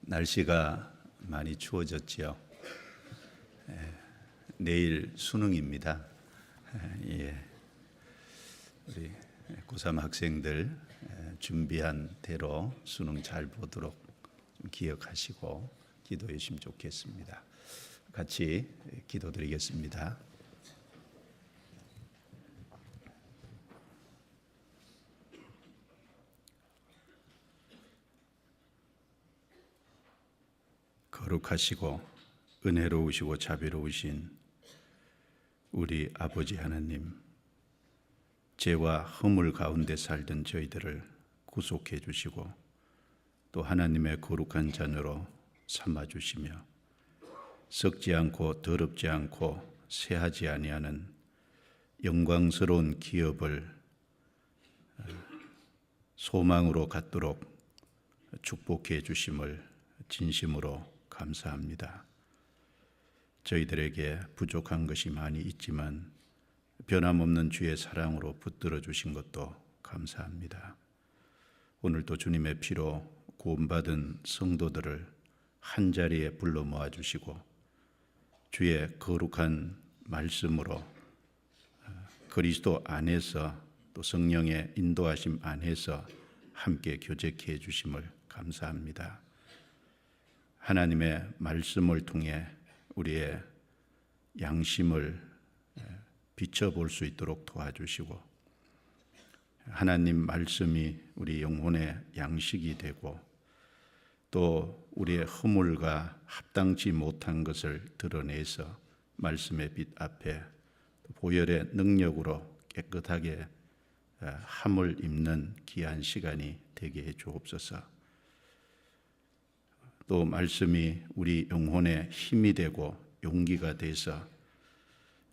날씨가 많이 추워졌지요. 내일 수능입니다. 우리 고3 학생들 준비한 대로 수능 잘 보도록 기억하시고 기도해 주시면 좋겠습니다. 같이 기도드리겠습니다. 거룩하시고 은혜로우시고 자비로우신 우리 아버지 하나님, 죄와 허물 가운데 살던 저희들을 구속해 주시고 또 하나님의 거룩한 자녀로 삼아 주시며 썩지 않고 더럽지 않고 쇠하지 아니하는 영광스러운 기업을 소망으로 갖도록 축복해 주심을 진심으로 감사합니다. 저희들에게 부족한 것이 많이 있지만 변함없는 주의 사랑으로 붙들어 주신 것도 감사합니다. 오늘도 주님의 피로 구원받은 성도들을 한자리에 불러 모아 주시고 주의 거룩한 말씀으로 그리스도 안에서 또 성령의 인도하심 안에서 함께 교제케 해주심을 감사합니다. 하나님의 말씀을 통해 우리의 양심을 비춰볼 수 있도록 도와주시고 하나님 말씀이 우리 영혼의 양식이 되고 또 우리의 허물과 합당치 못한 것을 드러내서 말씀의 빛 앞에 보혈의 능력으로 깨끗하게 함을 입는 귀한 시간이 되게 해 주옵소서. 또 말씀이 우리 영혼의 힘이 되고 용기가 돼서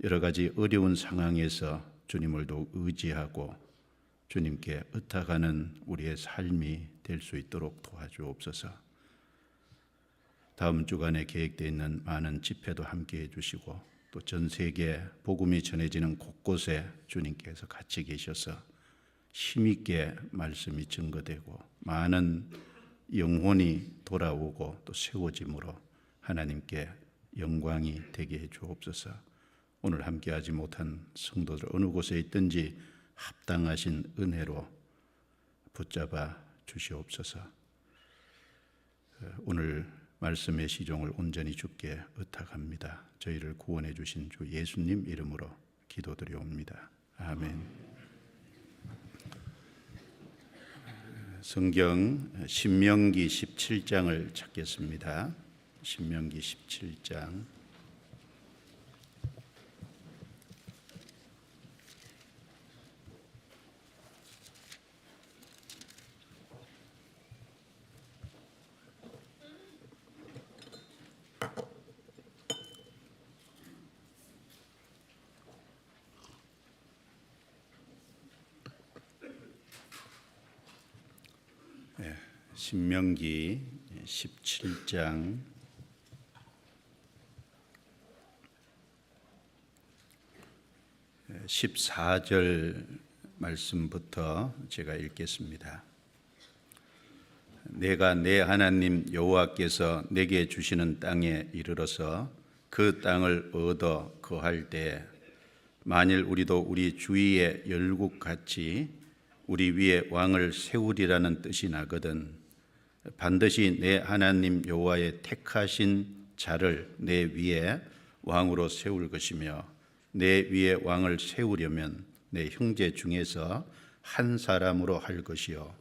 여러 가지 어려운 상황에서 주님을 더욱 의지하고 주님께 의탁하는 우리의 삶이 될 수 있도록 도와주옵소서. 다음 주간에 계획되어 있는 많은 집회도 함께 해주시고 또 전 세계 복음이 전해지는 곳곳에 주님께서 같이 계셔서 힘있게 말씀이 증거되고 많은 영혼이 돌아오고 또 세워짐으로 하나님께 영광이 되게 해 주옵소서. 오늘 함께하지 못한 성도들 어느 곳에 있든지 합당하신 은혜로 붙잡아 주시옵소서. 오늘 말씀의 시종을 온전히 주께 의탁합니다. 저희를 구원해 주신 주 예수님 이름으로 기도드리옵니다. 아멘. 성경 신명기 17장을 찾겠습니다. 신명기 17장. 신명기 17장 14절 말씀부터 제가 읽겠습니다. 내가 내 하나님 여호와께서 내게 주시는 땅에 이르러서 그 땅을 얻어 거할 때 만일 우리도 우리 주위의 열국같이 우리 위에 왕을 세우리라는 뜻이 나거든 반드시 내 하나님 여호와의 택하신 자를 내 위에 왕으로 세울 것이며 내 위에 왕을 세우려면 내 형제 중에서 한 사람으로 할 것이요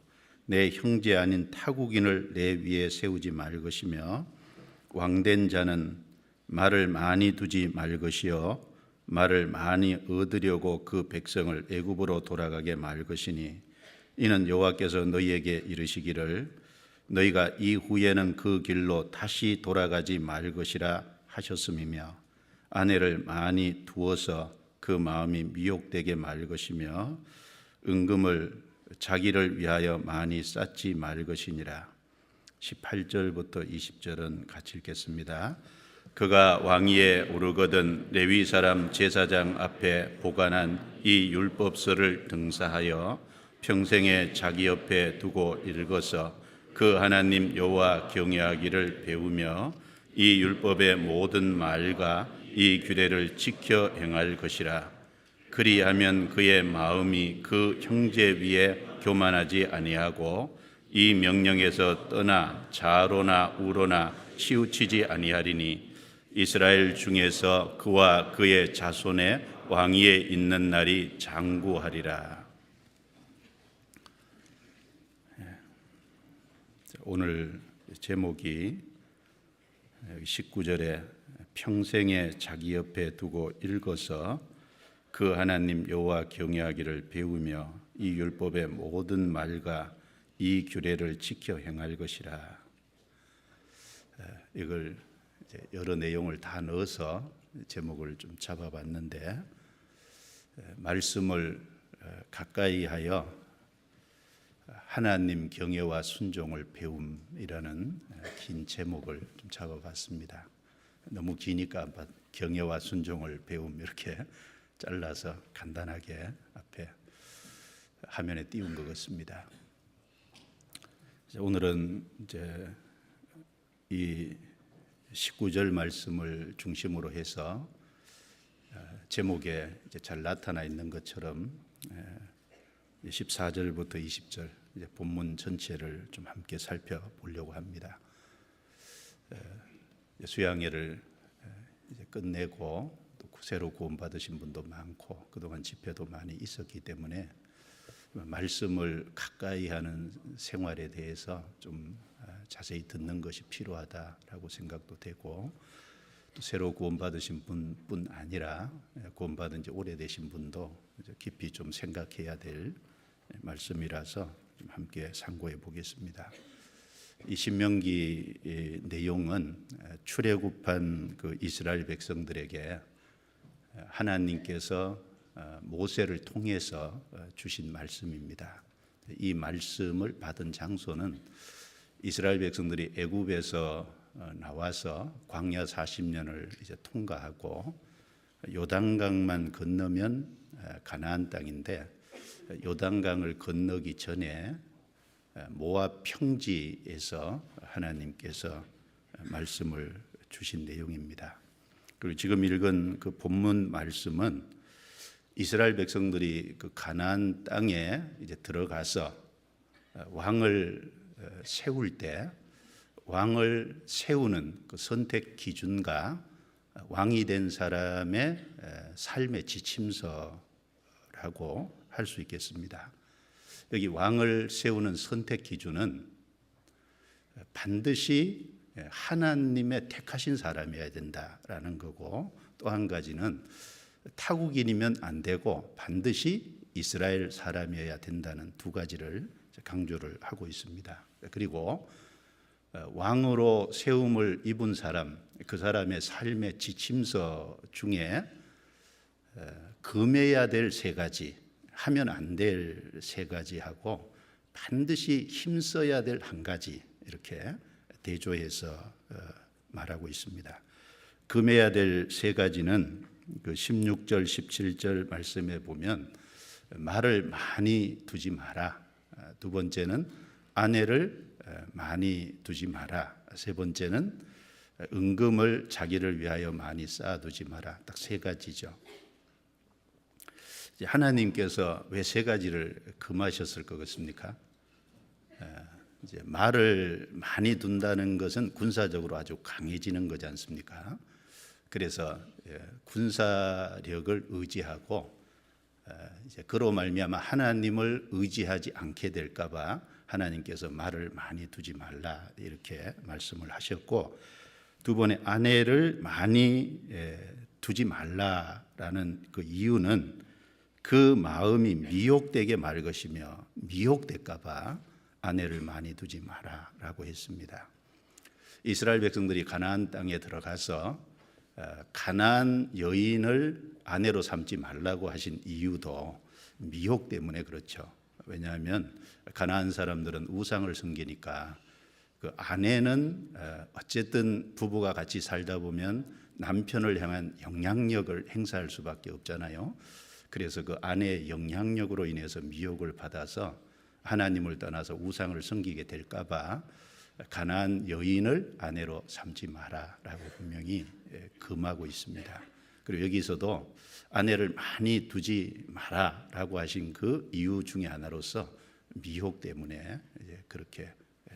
내 형제 아닌 타국인을 내 위에 세우지 말 것이며 왕된 자는 말을 많이 두지 말 것이요 말을 많이 얻으려고 그 백성을 애굽으로 돌아가게 말 것이니 이는 여호와께서 너희에게 이르시기를 너희가 이후에는 그 길로 다시 돌아가지 말 것이라 하셨음이며 아내를 많이 두어서 그 마음이 미혹되게 말 것이며 은금을 자기를 위하여 많이 쌓지 말 것이니라. 18절부터 20절은 같이 읽겠습니다. 그가 왕위에 오르거든 레위 사람 제사장 앞에 보관한 이 율법서를 등사하여 평생에 자기 옆에 두고 읽어서 그 하나님 여호와 경외하기를 배우며 이 율법의 모든 말과 이 규례를 지켜 행할 것이라. 그리하면 그의 마음이 그 형제 위에 교만하지 아니하고 이 명령에서 떠나 좌로나 우로나 치우치지 아니하리니 이스라엘 중에서 그와 그의 자손의 왕위에 있는 날이 장구하리라. 오늘 제목이 19절에 평생에 자기 옆에 두고 읽어서 그 하나님 여호와 경외하기를 배우며 이 율법의 모든 말과 이 규례를 지켜 행할 것이라. 이걸 여러 내용을 다 넣어서 제목을 좀 잡아봤는데, 말씀을 가까이 하여 하나님 경외와 순종을 배움이라는 긴 제목을 좀 잡아봤습니다. 너무 기니까 경외와 순종을 배움 이렇게 잘라서 간단하게 앞에 화면에 띄운 것 같습니다. 오늘은 이제 이 19절 말씀을 중심으로 해서 제목에 이제 잘 나타나 있는 것처럼 14절부터 20절 이제 본문 전체를 좀 함께 살펴보려고 합니다. 수양회를 이제 끝내고 또 새로 구원받으신 분도 많고 그동안 집회도 많이 있었기 때문에 말씀을 가까이 하는 생활에 대해서 좀 자세히 듣는 것이 필요하다라고 생각도 되고, 또 새로 구원받으신 분뿐 아니라 구원받은 지 오래되신 분도 깊이 좀 생각해야 될 말씀이라서 좀 함께 상고해 보겠습니다. 이 신명기 내용은 출애굽한 그 이스라엘 백성들에게 하나님께서 모세를 통해서 주신 말씀입니다. 이 말씀을 받은 장소는 이스라엘 백성들이 애굽에서 나와서 광야 40년을 이제 통과하고 요단강만 건너면 가나안 땅인데, 요단강을 건너기 전에 모압 평지에서 하나님께서 말씀을 주신 내용입니다. 그리고 지금 읽은 그 본문 말씀은 이스라엘 백성들이 그 가나안 땅에 이제 들어가서 왕을 세울 때 왕을 세우는 그 선택 기준과 왕이 된 사람의 삶의 지침서라고 할 수 있겠습니다. 여기 왕을 세우는 선택 기준은 반드시 하나님의 택하신 사람이어야 된다라는 거고, 또 한 가지는 타국인이면 안 되고 반드시 이스라엘 사람이어야 된다는 두 가지를 강조를 하고 있습니다. 그리고 왕으로 세움을 입은 사람, 그 사람의 삶의 지침서 중에 금해야 될 세 가지, 하면 안 될 세 가지하고 반드시 힘써야 될 한 가지, 이렇게 대조해서 말하고 있습니다. 금해야 될 세 가지는 그 16절, 17절 말씀에 보면 말을 많이 두지 마라. 두 번째는 아내를 많이 두지 마라. 세 번째는 은금을 자기를 위하여 많이 쌓아두지 마라. 딱 세 가지죠. 하나님께서 왜 세 가지를 금하셨을 것 같습니까? 이제 말을 많이 둔다는 것은 군사적으로 아주 강해지는 거지 않습니까? 그래서 군사력을 의지하고 이제 그로 말미암아 하나님을 의지하지 않게 될까봐 하나님께서 말을 많이 두지 말라 이렇게 말씀을 하셨고, 두 번에 아내를 많이 두지 말라라는 그 이유는 그 마음이 미혹되게 말 것이며 미혹될까봐 아내를 많이 두지 마라라고 했습니다. 이스라엘 백성들이 가나안 땅에 들어가서 가나안 여인을 아내로 삼지 말라고 하신 이유도 미혹 때문에 그렇죠. 왜냐하면 가나안 사람들은 우상을 섬기니까 그 아내는 어쨌든 부부가 같이 살다 보면 남편을 향한 영향력을 행사할 수밖에 없잖아요. 그래서 그 아내의 영향력으로 인해서 미혹을 받아서 하나님을 떠나서 우상을 섬기게 될까봐 가나안 여인을 아내로 삼지 마라라고 분명히 금하고 있습니다. 그리고 여기서도 아내를 많이 두지 마라라고 하신 그 이유 중에 하나로서 미혹 때문에 그렇게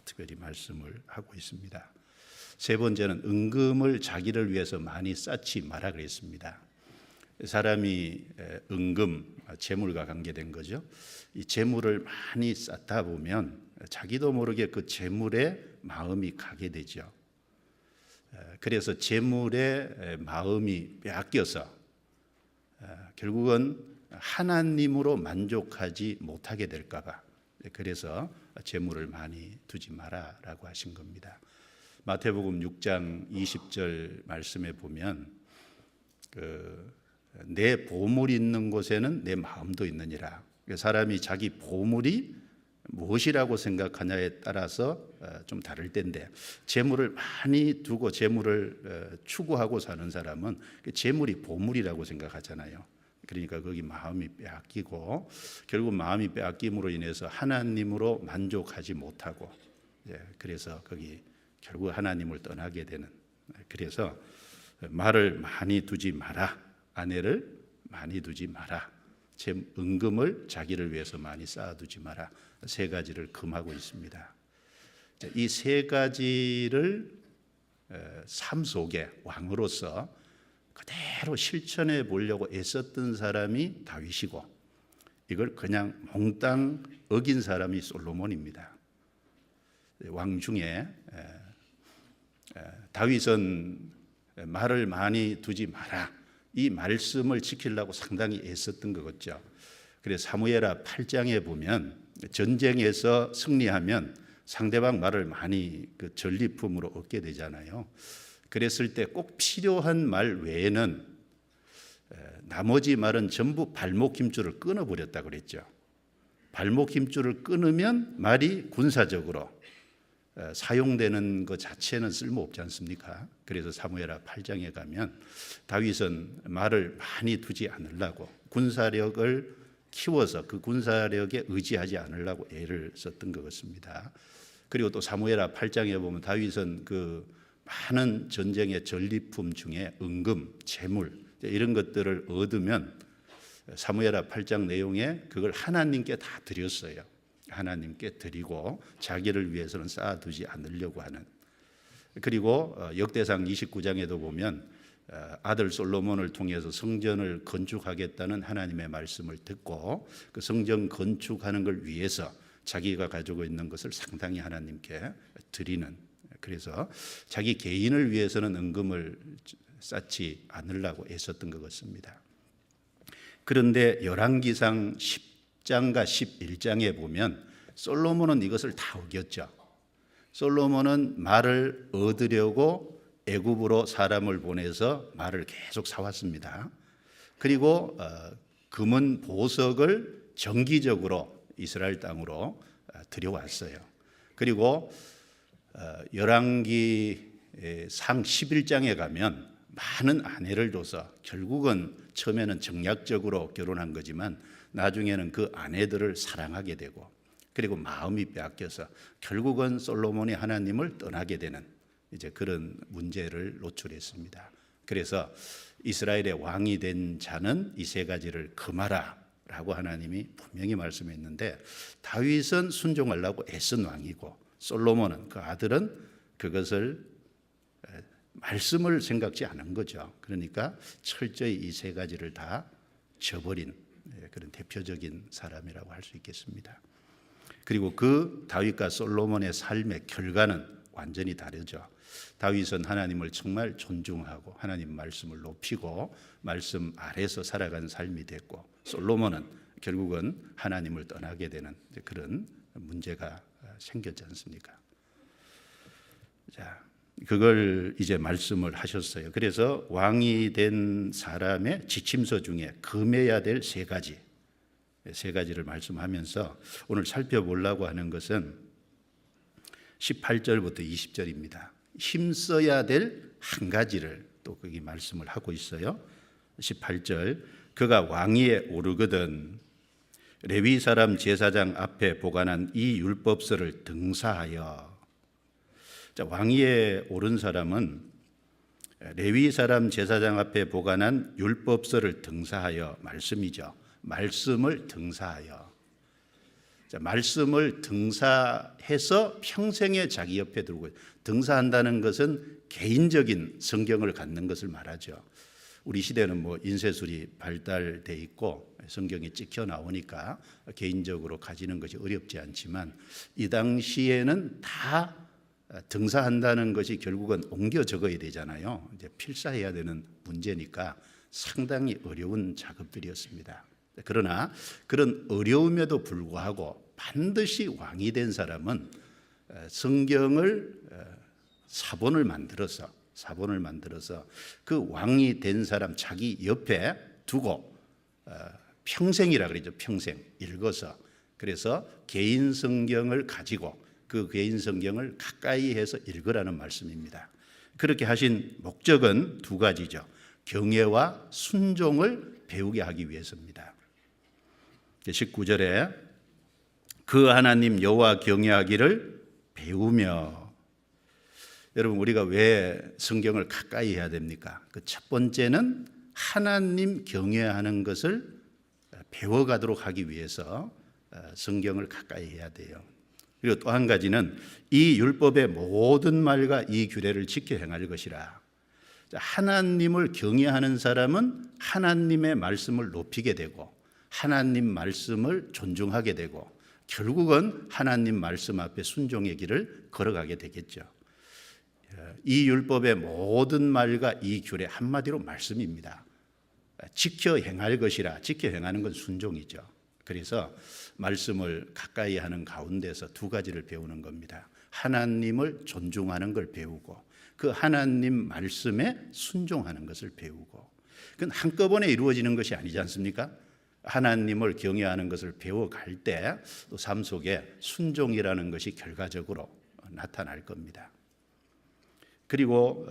특별히 말씀을 하고 있습니다. 세 번째는 은금을 자기를 위해서 많이 쌓지 마라 그랬습니다. 사람이 은금, 재물과 관계된 거죠. 이 재물을 많이 쌓다 보면 자기도 모르게 그 재물에 마음이 가게 되죠. 그래서 재물에 마음이 빼앗겨서 결국은 하나님으로 만족하지 못하게 될까 봐 그래서 재물을 많이 두지 마라라고 하신 겁니다. 마태복음 6장 20절 말씀에 보면 내 보물이 있는 곳에는 내 마음도 있느니라. 사람이 자기 보물이 무엇이라고 생각하냐에 따라서 좀 다를 텐데 재물을 많이 두고 재물을 추구하고 사는 사람은 재물이 보물이라고 생각하잖아요. 그러니까 거기 마음이 빼앗기고 결국 마음이 빼앗김으로 인해서 하나님으로 만족하지 못하고 그래서 거기 결국 하나님을 떠나게 되는. 그래서 말을 많이 두지 마라, 아내를 많이 두지 마라, 은금을 자기를 위해서 많이 쌓아두지 마라, 세 가지를 금하고 있습니다. 이 세 가지를 삶 속에 왕으로서 그대로 실천해 보려고 애썼던 사람이 다윗이고 이걸 그냥 몽땅 어긴 사람이 솔로몬입니다. 왕 중에 다윗은 말을 많이 두지 마라 이 말씀을 지키려고 상당히 애썼던 거겠죠. 그래서 사무엘하 8장에 보면 전쟁에서 승리하면 상대방 말을 많이 그 전리품으로 얻게 되잖아요. 그랬을 때 꼭 필요한 말 외에는 나머지 말은 전부 발목 힘줄을 끊어버렸다 그랬죠. 발목 힘줄을 끊으면 말이 군사적으로 사용되는 것 자체는 쓸모없지 않습니까? 그래서 사무엘하 8장에 가면 다윗은 말을 많이 두지 않으려고 군사력을 키워서 그 군사력에 의지하지 않으려고 애를 썼던 것 같습니다. 그리고 또 사무엘하 8장에 보면 다윗은 그 많은 전쟁의 전리품 중에 은금, 재물 이런 것들을 얻으면 사무엘하 8장 내용에 그걸 하나님께 다 드렸어요. 하나님께 드리고 자기를 위해서는 쌓아두지 않으려고 하는. 그리고 역대상 29장에도 보면 아들 솔로몬을 통해서 성전을 건축하겠다는 하나님의 말씀을 듣고 그 성전 건축하는 걸 위해서 자기가 가지고 있는 것을 상당히 하나님께 드리는. 그래서 자기 개인을 위해서는 은금을 쌓지 않으려고 애썼던 것 같습니다. 그런데 열왕기상 10장과 11장에 보면 솔로몬은 이것을 다 어겼죠. 솔로몬은 말을 얻으려고 애굽으로 사람을 보내서 말을 계속 사왔습니다. 그리고 금은 보석을 정기적으로 이스라엘 땅으로 들여왔어요. 그리고 열왕기상 11장에 가면 많은 아내를 둬서 결국은 처음에는 정략적으로 결혼한 거지만 나중에는 그 아내들을 사랑하게 되고 그리고 마음이 빼앗겨서 결국은 솔로몬이 하나님을 떠나게 되는 이제 그런 문제를 노출했습니다. 그래서 이스라엘의 왕이 된 자는 이 세 가지를 금하라라고 하나님이 분명히 말씀했는데 다윗은 순종하려고 애쓴 왕이고 솔로몬은 그 아들은 그것을 말씀을 생각지 않은 거죠. 그러니까 철저히 이 세 가지를 다 저버린 그런 대표적인 사람이라고 할 수 있겠습니다. 그리고 그 다윗과 솔로몬의 삶의 결과는 완전히 다르죠. 다윗은 하나님을 정말 존중하고 하나님 말씀을 높이고 말씀 아래서 살아간 삶이 됐고 솔로몬은 결국은 하나님을 떠나게 되는 그런 문제가 생겼지 않습니까? 자, 그걸 이제 말씀을 하셨어요. 그래서 왕이 된 사람의 지침서 중에 금해야 될 세 가지를 말씀하면서 오늘 살펴보려고 하는 것은 18절부터 20절입니다. 힘써야 될 한 가지를 또 거기 말씀을 하고 있어요. 18절 그가 왕위에 오르거든 레위 사람 제사장 앞에 보관한 이 율법서를 등사하여. 자, 왕위에 오른 사람은 레위 사람 제사장 앞에 보관한 율법서를 등사하여, 말씀이죠. 말씀을 등사하여. 자, 말씀을 등사해서 평생에 자기 옆에 두고, 등사한다는 것은 개인적인 성경을 갖는 것을 말하죠. 우리 시대는 뭐 인쇄술이 발달돼 있고 성경이 찍혀 나오니까 개인적으로 가지는 것이 어렵지 않지만, 이 당시에는 다 등사한다는 것이 결국은 옮겨 적어야 되잖아요. 이제 필사해야 되는 문제니까 상당히 어려운 작업들이었습니다. 그러나 그런 어려움에도 불구하고 반드시 왕이 된 사람은 성경을 사본을 만들어서 그 왕이 된 사람 자기 옆에 두고 평생이라 그러죠. 평생 읽어서, 그래서 개인 성경을 가지고 그 개인 성경을 가까이 해서 읽으라는 말씀입니다. 그렇게 하신 목적은 두 가지죠. 경외와 순종을 배우게 하기 위해서입니다. 19절에 그 하나님 여호와 경외하기를 배우며. 여러분, 우리가 왜 성경을 가까이 해야 됩니까? 그 첫 번째는 하나님 경외하는 것을 배워가도록 하기 위해서 성경을 가까이 해야 돼요. 그리고 또 한 가지는 이 율법의 모든 말과 이 규례를 지켜 행할 것이라. 하나님을 경외하는 사람은 하나님의 말씀을 높이게 되고 하나님 말씀을 존중하게 되고 결국은 하나님 말씀 앞에 순종의 길을 걸어가게 되겠죠. 이 율법의 모든 말과 이 규례, 한마디로 말씀입니다. 지켜 행할 것이라. 지켜 행하는 건 순종이죠. 그래서 말씀을 가까이 하는 가운데서 두 가지를 배우는 겁니다. 하나님을 존중하는 걸 배우고 그 하나님 말씀에 순종하는 것을 배우고. 그건 한꺼번에 이루어지는 것이 아니지 않습니까? 하나님을 경외하는 것을 배워갈 때 또 삶 속에 순종이라는 것이 결과적으로 나타날 겁니다. 그리고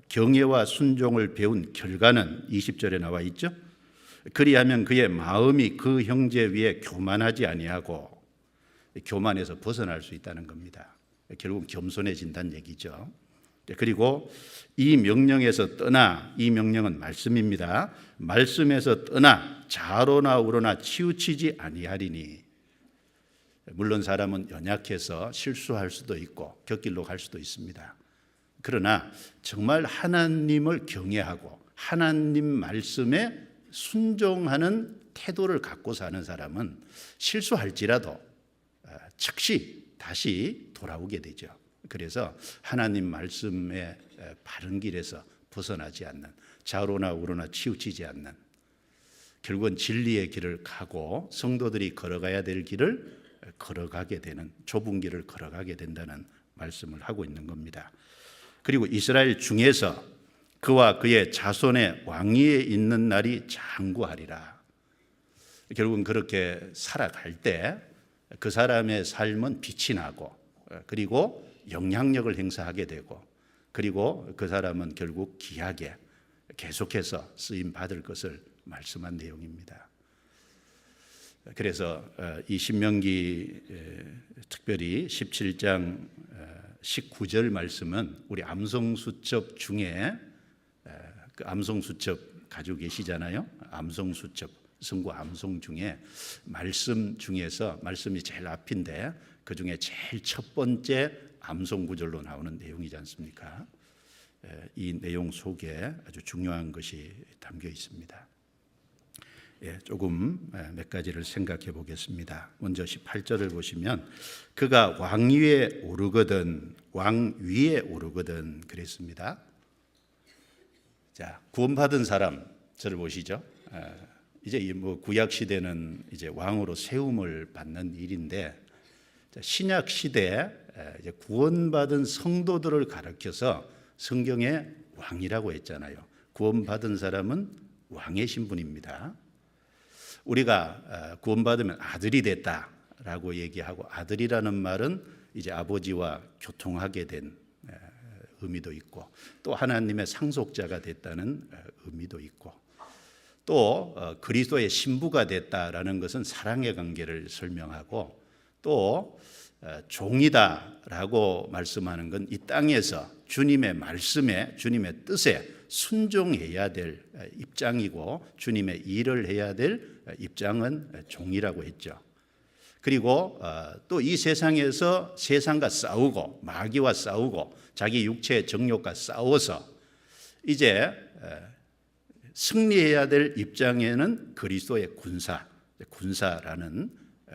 경외와 순종을 배운 결과는 20절에 나와 있죠. 그리하면 그의 마음이 그 형제 위에 교만하지 아니하고, 교만에서 벗어날 수 있다는 겁니다. 결국 겸손해진다는 얘기죠. 그리고 이 명령에서 떠나, 이 명령은 말씀입니다. 말씀에서 떠나 좌로나 우로나 치우치지 아니하리니. 물론 사람은 연약해서 실수할 수도 있고 곁길로 갈 수도 있습니다. 그러나 정말 하나님을 경외하고 하나님 말씀에 순종하는 태도를 갖고 사는 사람은 실수할지라도 즉시 다시 돌아오게 되죠. 그래서 하나님 말씀의 바른 길에서 벗어나지 않는, 좌로나 우로나 치우치지 않는, 결국은 진리의 길을 가고 성도들이 걸어가야 될 길을 걸어가게 되는, 좁은 길을 걸어가게 된다는 말씀을 하고 있는 겁니다. 그리고 이스라엘 중에서 그와 그의 자손의 왕위에 있는 날이 장구하리라. 결국은 그렇게 살아갈 때 그 사람의 삶은 빛이 나고 그리고 영향력을 행사하게 되고 그리고 그 사람은 결국 귀하게 계속해서 쓰임 받을 것을 말씀한 내용입니다. 그래서 이 신명기 특별히 17장 19절 말씀은 우리 암송수첩 중에, 그 암송수첩 가지고 계시잖아요. 암송수첩, 성구 암송 중에 말씀 중에서 말씀이 제일 앞인데 그 중에 제일 첫 번째 암송 구절로 나오는 내용이지 않습니까? 이 내용 속에 아주 중요한 것이 담겨 있습니다. 조금 몇 가지를 생각해 보겠습니다. 먼저 18절을 보시면 그가 왕위에 오르거든, 왕위에 오르거든 그랬습니다. 자, 구원받은 사람 저를 보시죠. 이제 뭐 구약 시대는 이제 왕으로 세움을 받는 일인데, 신약 시대에 이제 구원받은 성도들을 가리켜서 성경에 왕이라고 했잖아요. 구원받은 사람은 왕의 신분입니다. 우리가 구원받으면 아들이 됐다라고 얘기하고, 아들이라는 말은 이제 아버지와 교통하게 된 의미도 있고 또 하나님의 상속자가 됐다는 의미도 있고, 또 그리스도의 신부가 됐다라는 것은 사랑의 관계를 설명하고 또 종이다라고 말씀하는 건 이 땅에서 주님의 말씀에 주님의 뜻에 순종해야 될 입장이고 주님의 일을 해야 될 입장은 종이라고 했죠. 그리고 또 이 세상에서 세상과 싸우고 마귀와 싸우고 자기 육체의 정욕과 싸워서 이제 승리해야 될 입장에는 그리스도의 군사라는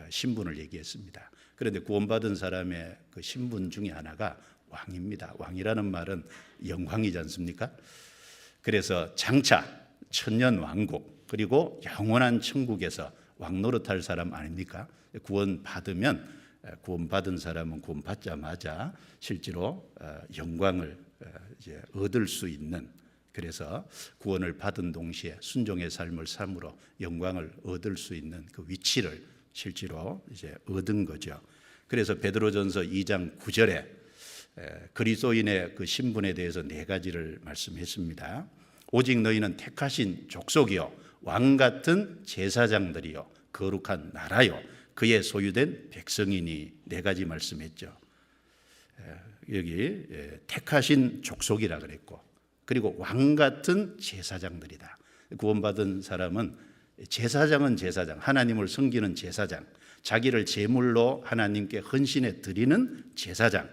신분을 얘기했습니다. 그런데 구원받은 사람의 그 신분 중에 하나가 왕입니다. 왕이라는 말은 영광이지 않습니까? 그래서 장차 천년 왕국 그리고 영원한 천국에서 왕노릇할 사람 아닙니까? 구원받은 사람은 구원받자마자 실제로 영광을 이제 얻을 수 있는, 그래서 구원을 받은 동시에 순종의 삶을 삶으로 영광을 얻을 수 있는 그 위치를 실제로 이제 얻은 거죠. 그래서 베드로전서 2장 9절에 그리스도인의 그 신분에 대해서 4가지를 말씀했습니다. 오직 너희는 택하신 족속이요 왕 같은 제사장들이요 거룩한 나라요 그의 소유된 백성이니 4가지 말씀했죠. 여기 택하신 족속이라 그랬고, 그리고 왕 같은 제사장들이다. 구원받은 사람은 제사장은 제사장, 하나님을 섬기는 제사장, 자기를 제물로 하나님께 헌신해 드리는 제사장,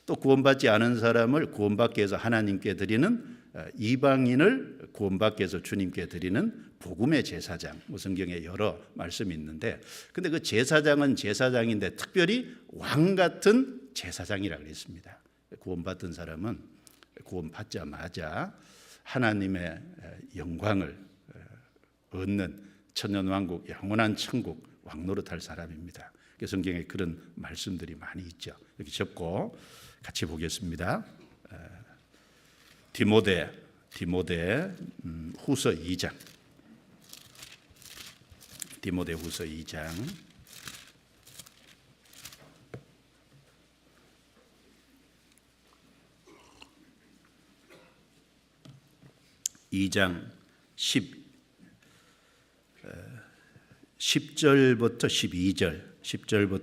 또 구원받지 않은 사람을 구원받게 해서 하나님께 드리는 이방인을 구원받게 해서 주님께 드리는 복음의 제사장. 성경에 여러 말씀이 있는데, 근데 그 제사장은 제사장인데 특별히 왕 같은 제사장이라 그랬습니다. 구원받은 사람은 구원받자마자 하나님의 영광을 얻는 천년왕국, 영원한 천국 왕노릇할 사람입니다. 성경에 그런 말씀들이 많이 있죠. 여기 적고 같이 보겠습니다. 디모데 후서 2장. 디모데 후서 2장 10절부터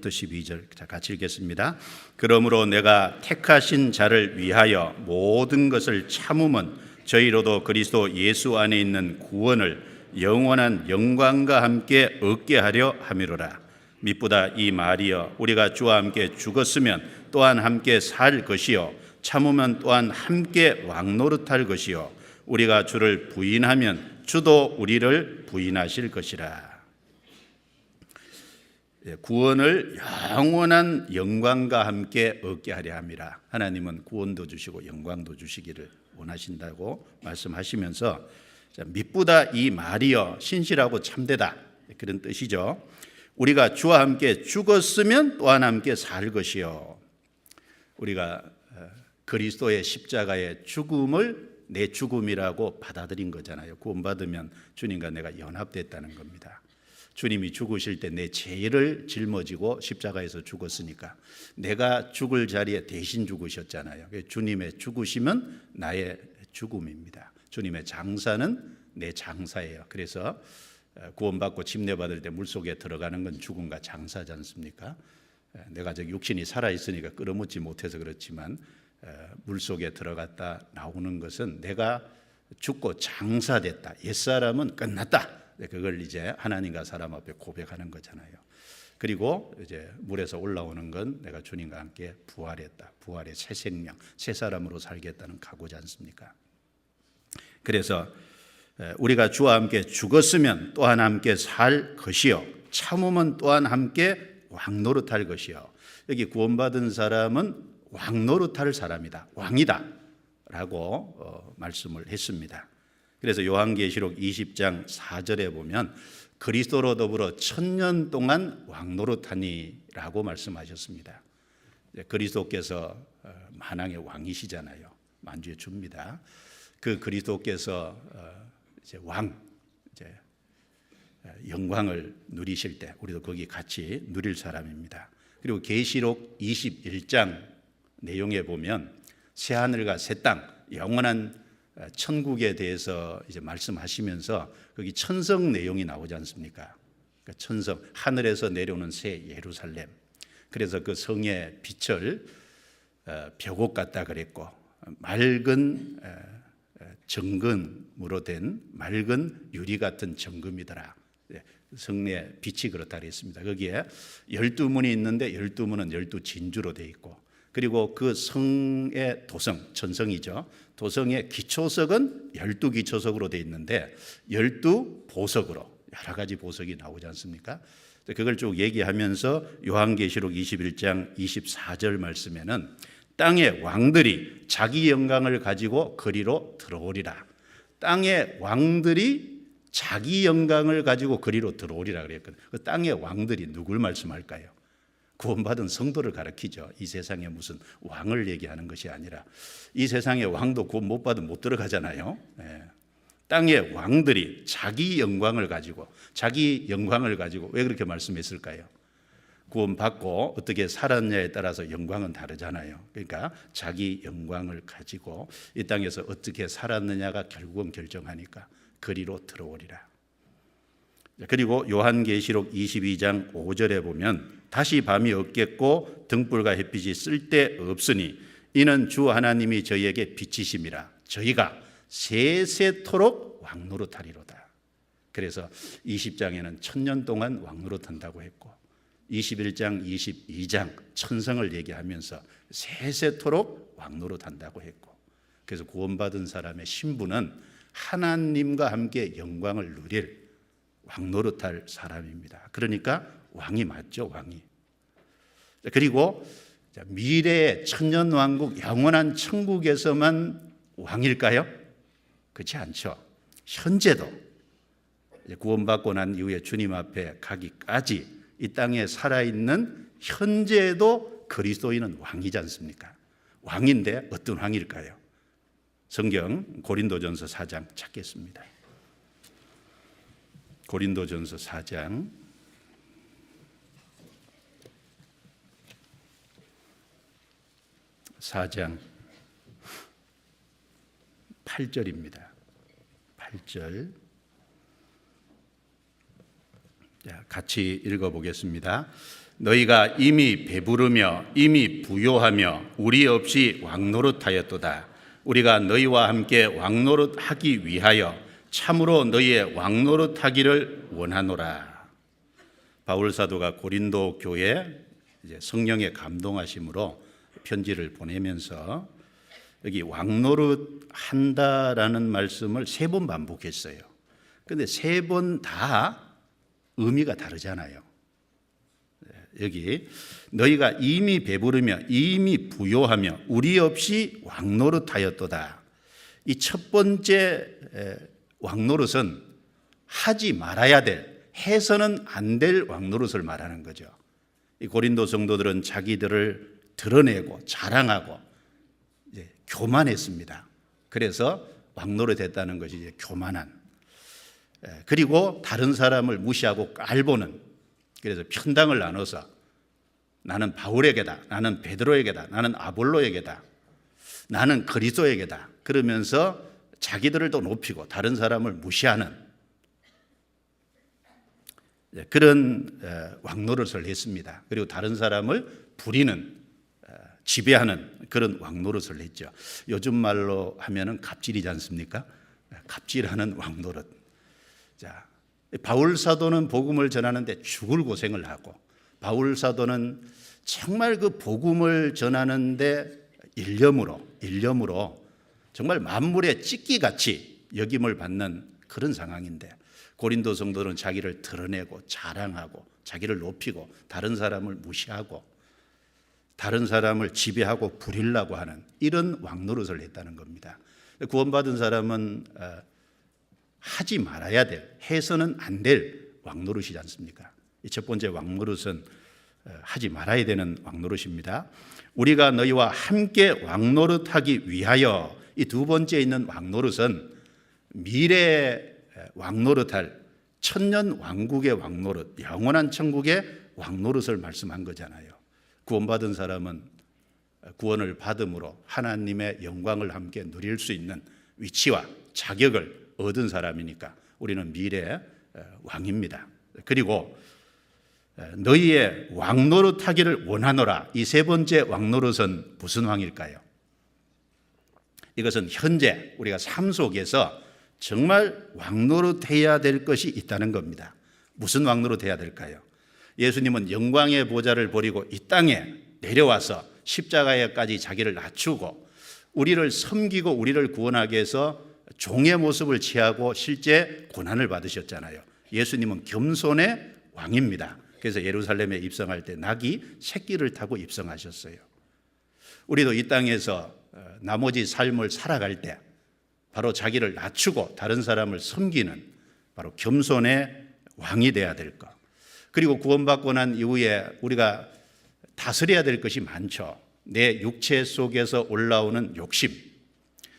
12절 자, 같이 읽겠습니다. 그러므로 내가 택하신 자를 위하여 모든 것을 참음은 저희로도 그리스도 예수 안에 있는 구원을 영원한 영광과 함께 얻게 하려 함이로라. 미쁘다 이 말이여 우리가 주와 함께 죽었으면 또한 함께 살 것이요 참으면 또한 함께 왕노릇할 것이요 우리가 주를 부인하면 주도 우리를 부인하실 것이라. 구원을 영원한 영광과 함께 얻게 하려 함이라. 하나님은 구원도 주시고 영광도 주시기를 원하신다고 말씀하시면서, 미쁘다 이 말이여 신실하고 참되다 그런 뜻이죠. 우리가 주와 함께 죽었으면 또한 함께 살 것이요. 우리가 그리스도의 십자가의 죽음을 내 죽음이라고 받아들인 거잖아요. 구원받으면 주님과 내가 연합됐다는 겁니다. 주님이 죽으실 때 내 죄를 짊어지고 십자가에서 죽었으니까 내가 죽을 자리에 대신 죽으셨잖아요. 주님의 죽으심은 나의 죽음입니다. 주님의 장사는 내 장사예요. 그래서 구원받고 침례받을 때 물속에 들어가는 건 죽음과 장사지 않습니까? 내가 육신이 살아있으니까 끌어묻지 못해서 그렇지만 물속에 들어갔다 나오는 것은 내가 죽고 장사됐다. 옛사람은 끝났다. 그걸 이제 하나님과 사람 앞에 고백하는 거잖아요. 그리고 이제 물에서 올라오는 건 내가 주님과 함께 부활했다. 부활의 새 생명, 새 사람으로 살겠다는 각오지 않습니까? 그래서 우리가 주와 함께 죽었으면 또한 함께 살 것이요 참으면 또한 함께 왕노릇할 것이요. 여기 구원받은 사람은 왕노릇할 사람이다. 왕이다 라고 말씀을 했습니다. 그래서 요한계시록 20장 4절에 보면 그리스도로 더불어 1000년 동안 왕노릇하니라고 말씀하셨습니다. 그리스도께서 만왕의 왕이시잖아요. 만주의 주입니다. 그 그리스도께서 이제 영광을 누리실 때 우리도 거기 같이 누릴 사람입니다. 그리고 계시록 21장 내용에 보면 새 하늘과 새 땅, 영원한 천국에 대해서 이제 말씀하시면서 거기 천성 내용이 나오지 않습니까? 그러니까 천성, 하늘에서 내려오는 새 예루살렘. 그래서 그 성의 빛을 벽옥 같다 그랬고, 맑은 정금으로 된 맑은 유리 같은 정금이더라. 성의 빛이 그렇다 그랬습니다. 거기에 12문이 있는데 12문은 12진주로 되어 있고, 그리고 그 성의 도성, 천성이죠. 도성의 기초석은 12기초석으로 되어 있는데 12보석으로 여러 가지 보석이 나오지 않습니까? 그걸 쭉 얘기하면서 요한계시록 21장 24절 말씀에는 땅의 왕들이 자기 영광을 가지고 거리로 들어오리라. 땅의 왕들이 자기 영광을 가지고 거리로 들어오리라 그랬거든요. 그 땅의 왕들이 누굴 말씀할까요? 구원받은 성도를 가리키죠. 이 세상에 무슨 왕을 얘기하는 것이 아니라, 이 세상의 왕도 구원 못 받으면 못 들어가잖아요. 땅의 왕들이 자기 영광을 가지고 왜 그렇게 말씀했을까요? 구원받고 어떻게 살았냐에 따라서 영광은 다르잖아요. 그러니까 자기 영광을 가지고 이 땅에서 어떻게 살았느냐가 결국은 결정하니까 거리로 들어오리라. 그리고 요한계시록 22장 5절에 보면 다시 밤이 없겠고 등불과 햇빛이 쓸데없으니 이는 주 하나님이 저희에게 빛이심이라. 저희가 세세토록 왕노릇하리로다. 그래서 20장에는 1000년 동안 왕노릇한다고 했고, 21장 22장 천성을 얘기하면서 세세토록 왕노릇한다고 했고, 그래서 구원받은 사람의 신분은 하나님과 함께 영광을 누릴 왕노릇할 사람입니다. 그러니까 왕이 맞죠, 왕이. 그리고 미래의 천년왕국 영원한 천국에서만 왕일까요? 그렇지 않죠. 현재도 구원받고 난 이후에 주님 앞에 가기까지 이 땅에 살아있는 현재에도 그리스도인은 왕이지 않습니까? 왕인데 어떤 왕일까요? 성경 고린도전서 4장 찾겠습니다. 고린도전서 4장 8절입니다. 8절. 같이 읽어보겠습니다. 너희가 이미 배부르며 이미 부요하며 우리 없이 왕노릇하였도다. 우리가 너희와 함께 왕노릇하기 위하여 참으로 너희의 왕노릇하기를 원하노라. 바울 사도가 고린도 교회 성령의 감동하심으로 편지를 보내면서 여기 왕노릇 한다라는 말씀을 3번 반복했어요. 그런데 3번 다 의미가 다르잖아요. 여기 너희가 이미 배부르며 이미 부요하며 우리 없이 왕노릇하였도다. 이 첫 번째 왕노릇은 하지 말아야 될, 해서는 안 될 왕노릇을 말하는 거죠. 이 고린도 성도들은 자기들을 드러내고 자랑하고 교만했습니다. 그래서 왕노릇했다는 것이 이제 교만한. 그리고 다른 사람을 무시하고 깔보는. 그래서 편당을 나눠서 나는 바울에게다, 나는 베드로에게다, 나는 아볼로에게다, 나는 그리스도에게다 그러면서 자기들을 또 높이고 다른 사람을 무시하는 그런 왕노릇을 했습니다. 그리고 다른 사람을 부리는, 지배하는 그런 왕노릇을 했죠. 요즘 말로 하면은 갑질이지 않습니까? 갑질하는 왕노릇. 자, 바울 사도는 복음을 전하는데 죽을 고생을 하고, 바울 사도는 정말 그 복음을 전하는데 일념으로 정말 만물의 찢기같이 여김을 받는 그런 상황인데, 고린도 성도는 자기를 드러내고 자랑하고 자기를 높이고 다른 사람을 무시하고 다른 사람을 지배하고 부리려고 하는 이런 왕노릇을 했다는 겁니다. 구원받은 사람은 하지 말아야 될, 해서는 안 될 왕노릇이지 않습니까? 이 첫 번째 왕노릇은 하지 말아야 되는 왕노릇입니다. 우리가 너희와 함께 왕노릇하기 위하여, 이 두 번째 있는 왕노릇은 미래에 왕노릇할 천년 왕국의 왕노릇, 영원한 천국의 왕노릇을 말씀한 거잖아요. 구원받은 사람은 구원을 받음으로 하나님의 영광을 함께 누릴 수 있는 위치와 자격을 얻은 사람이니까 우리는 미래 왕입니다. 그리고 너희의 왕 노릇하기를 원하노라. 이 세 번째 왕 노릇은 무슨 왕일까요? 이것은 현재 우리가 삶 속에서 정말 왕 노릇해야 될 것이 있다는 겁니다. 무슨 왕 노릇해야 될까요? 예수님은 영광의 보좌를 버리고 이 땅에 내려와서 십자가에까지 자기를 낮추고 우리를 섬기고 우리를 구원하기 위해서 종의 모습을 취하고 실제 고난을 받으셨잖아요. 예수님은 겸손의 왕입니다. 그래서 예루살렘에 입성할 때 낙이 새끼를 타고 입성하셨어요. 우리도 이 땅에서 나머지 삶을 살아갈 때 바로 자기를 낮추고 다른 사람을 섬기는 바로 겸손의 왕이 돼야 될 것. 그리고 구원받고 난 이후에 우리가 다스려야 될 것이 많죠. 내 육체 속에서 올라오는 욕심,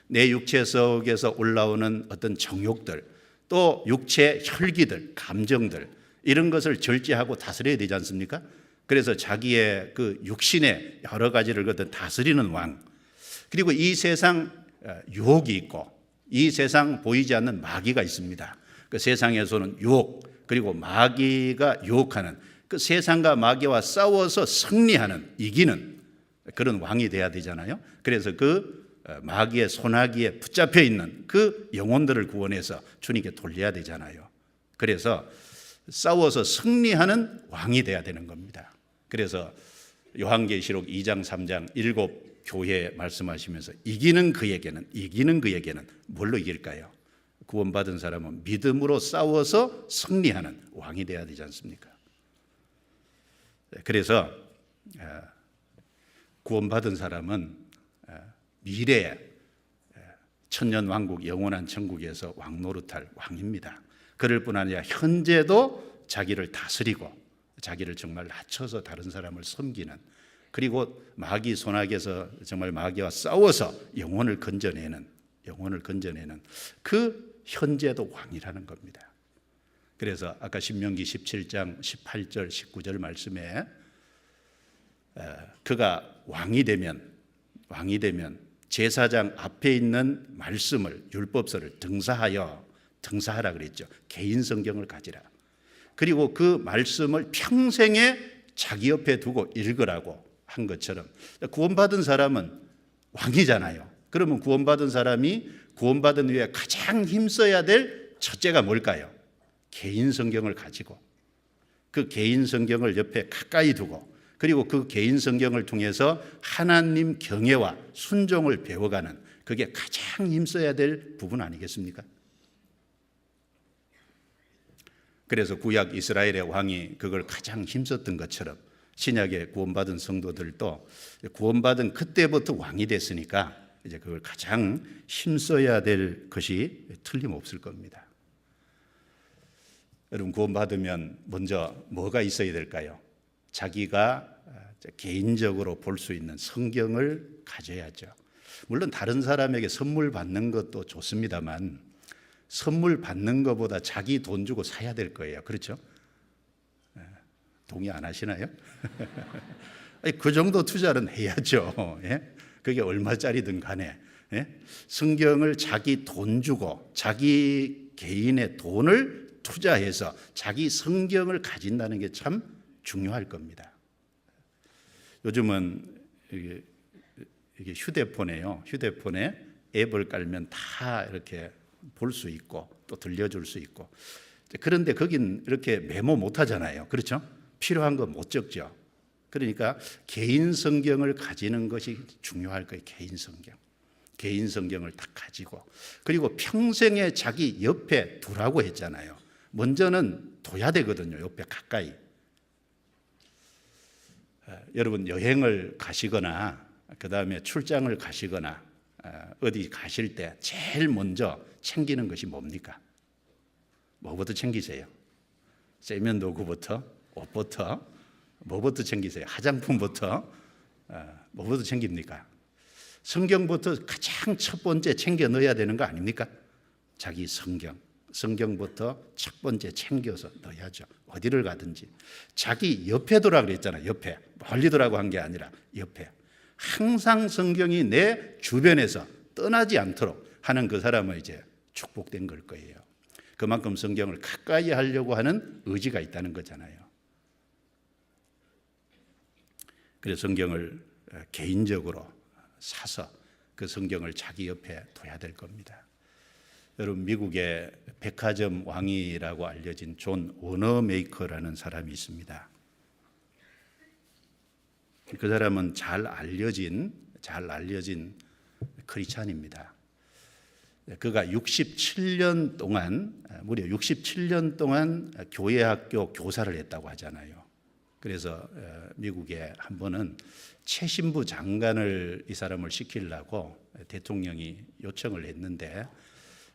내 육체 속에서 올라오는 어떤 정욕들, 또 육체 혈기들, 감정들, 이런 것을 절제하고 다스려야 되지 않습니까? 그래서 자기의 그 육신의 여러 가지를 다스리는 왕, 그리고 이 세상 유혹이 있고 이 세상 보이지 않는 마귀가 있습니다. 그 세상에서는 유혹, 그리고 마귀가 유혹하는 그 세상과 마귀와 싸워서 승리하는, 이기는 그런 왕이 돼야 되잖아요. 그래서 그 마귀의 소나기에 붙잡혀 있는 그 영혼들을 구원해서 주님께 돌려야 되잖아요. 그래서 싸워서 승리하는 왕이 돼야 되는 겁니다. 그래서 요한계시록 2장 3장 7교회에 말씀하시면서 이기는 그에게는 뭘로 이길까요? 구원받은 사람은 믿음으로 싸워서 승리하는 왕이 돼야 되지 않습니까? 그래서 구원받은 사람은 미래에 천년왕국 영원한 천국에서 왕 노릇할 왕입니다. 그럴 뿐 아니라 현재도 자기를 다스리고 자기를 정말 낮춰서 다른 사람을 섬기는, 그리고 마귀 손아귀에서 정말 마귀와 싸워서 영혼을 건져내는 그 현재도 왕이라는 겁니다. 그래서 아까 신명기 17장 18절 19절 말씀에 그가 왕이 되면 제사장 앞에 있는 말씀을, 율법서를 등사하라 그랬죠. 개인 성경을 가지라. 그리고 그 말씀을 평생에 자기 옆에 두고 읽으라고 한 것처럼 구원받은 사람은 왕이잖아요. 그러면 구원받은 사람이 구원받은 후에 가장 힘써야 될 첫째가 뭘까요? 개인 성경을 가지고 그 개인 성경을 옆에 가까이 두고, 그리고 그 개인 성경을 통해서 하나님 경외와 순종을 배워가는, 그게 가장 힘써야 될 부분 아니겠습니까? 그래서 구약 이스라엘의 왕이 그걸 가장 힘썼던 것처럼 신약의 구원받은 성도들도 구원받은 그때부터 왕이 됐으니까 이제 그걸 가장 힘써야 될 것이 틀림없을 겁니다. 여러분, 구원받으면 먼저 뭐가 있어야 될까요? 자기가 개인적으로 볼 수 있는 성경을 가져야죠. 물론 다른 사람에게 선물 받는 것도 좋습니다만 선물 받는 것보다 자기 돈 주고 사야 될 거예요. 그렇죠? 동의 안 하시나요? 그 정도 투자는 해야죠. 그게 얼마짜리든 간에. 성경을 자기 돈 주고 자기 개인의 돈을 투자해서 자기 성경을 가진다는 게 참 중요할 겁니다. 요즘은 이게 휴대폰에요. 휴대폰에 앱을 깔면 다 이렇게 볼 수 있고 또 들려줄 수 있고, 그런데 거긴 이렇게 메모 못 하잖아요. 그렇죠? 필요한 거 못 적죠. 그러니까 개인 성경을 가지는 것이 중요할 거예요. 개인 성경을 딱 가지고, 그리고 평생에 자기 옆에 두라고 했잖아요. 먼저는 둬야 되거든요. 옆에 가까이. 여러분, 여행을 가시거나 그 다음에 출장을 가시거나 어디 가실 때 제일 먼저 챙기는 것이 뭡니까? 뭐부터 챙기세요? 세면도구부터, 옷부터, 뭐부터 챙기세요? 화장품부터, 뭐부터 챙깁니까? 성경부터 가장 첫 번째 챙겨 넣어야 되는 거 아닙니까? 자기 성경부터 첫 번째 챙겨서 넣어야죠. 어디를 가든지 자기 옆에 두라 그랬잖아요. 옆에, 멀리 두라고 한 게 아니라 옆에. 항상 성경이 내 주변에서 떠나지 않도록 하는 그 사람은 이제 축복된 걸 거예요. 그만큼 성경을 가까이 하려고 하는 의지가 있다는 거잖아요. 그래서 성경을 개인적으로 사서 그 성경을 자기 옆에 둬야 될 겁니다. 여러분, 미국의 백화점 왕이라고 알려진 존 워너메이커라는 사람이 있습니다. 그 사람은 잘 알려진 크리스찬입니다. 그가 67년 동안, 무려 67년 동안 교회학교 교사를 했다고 하잖아요. 그래서 미국에 한 번은 최신부 장관을 이 사람을 시키려고 대통령이 요청을 했는데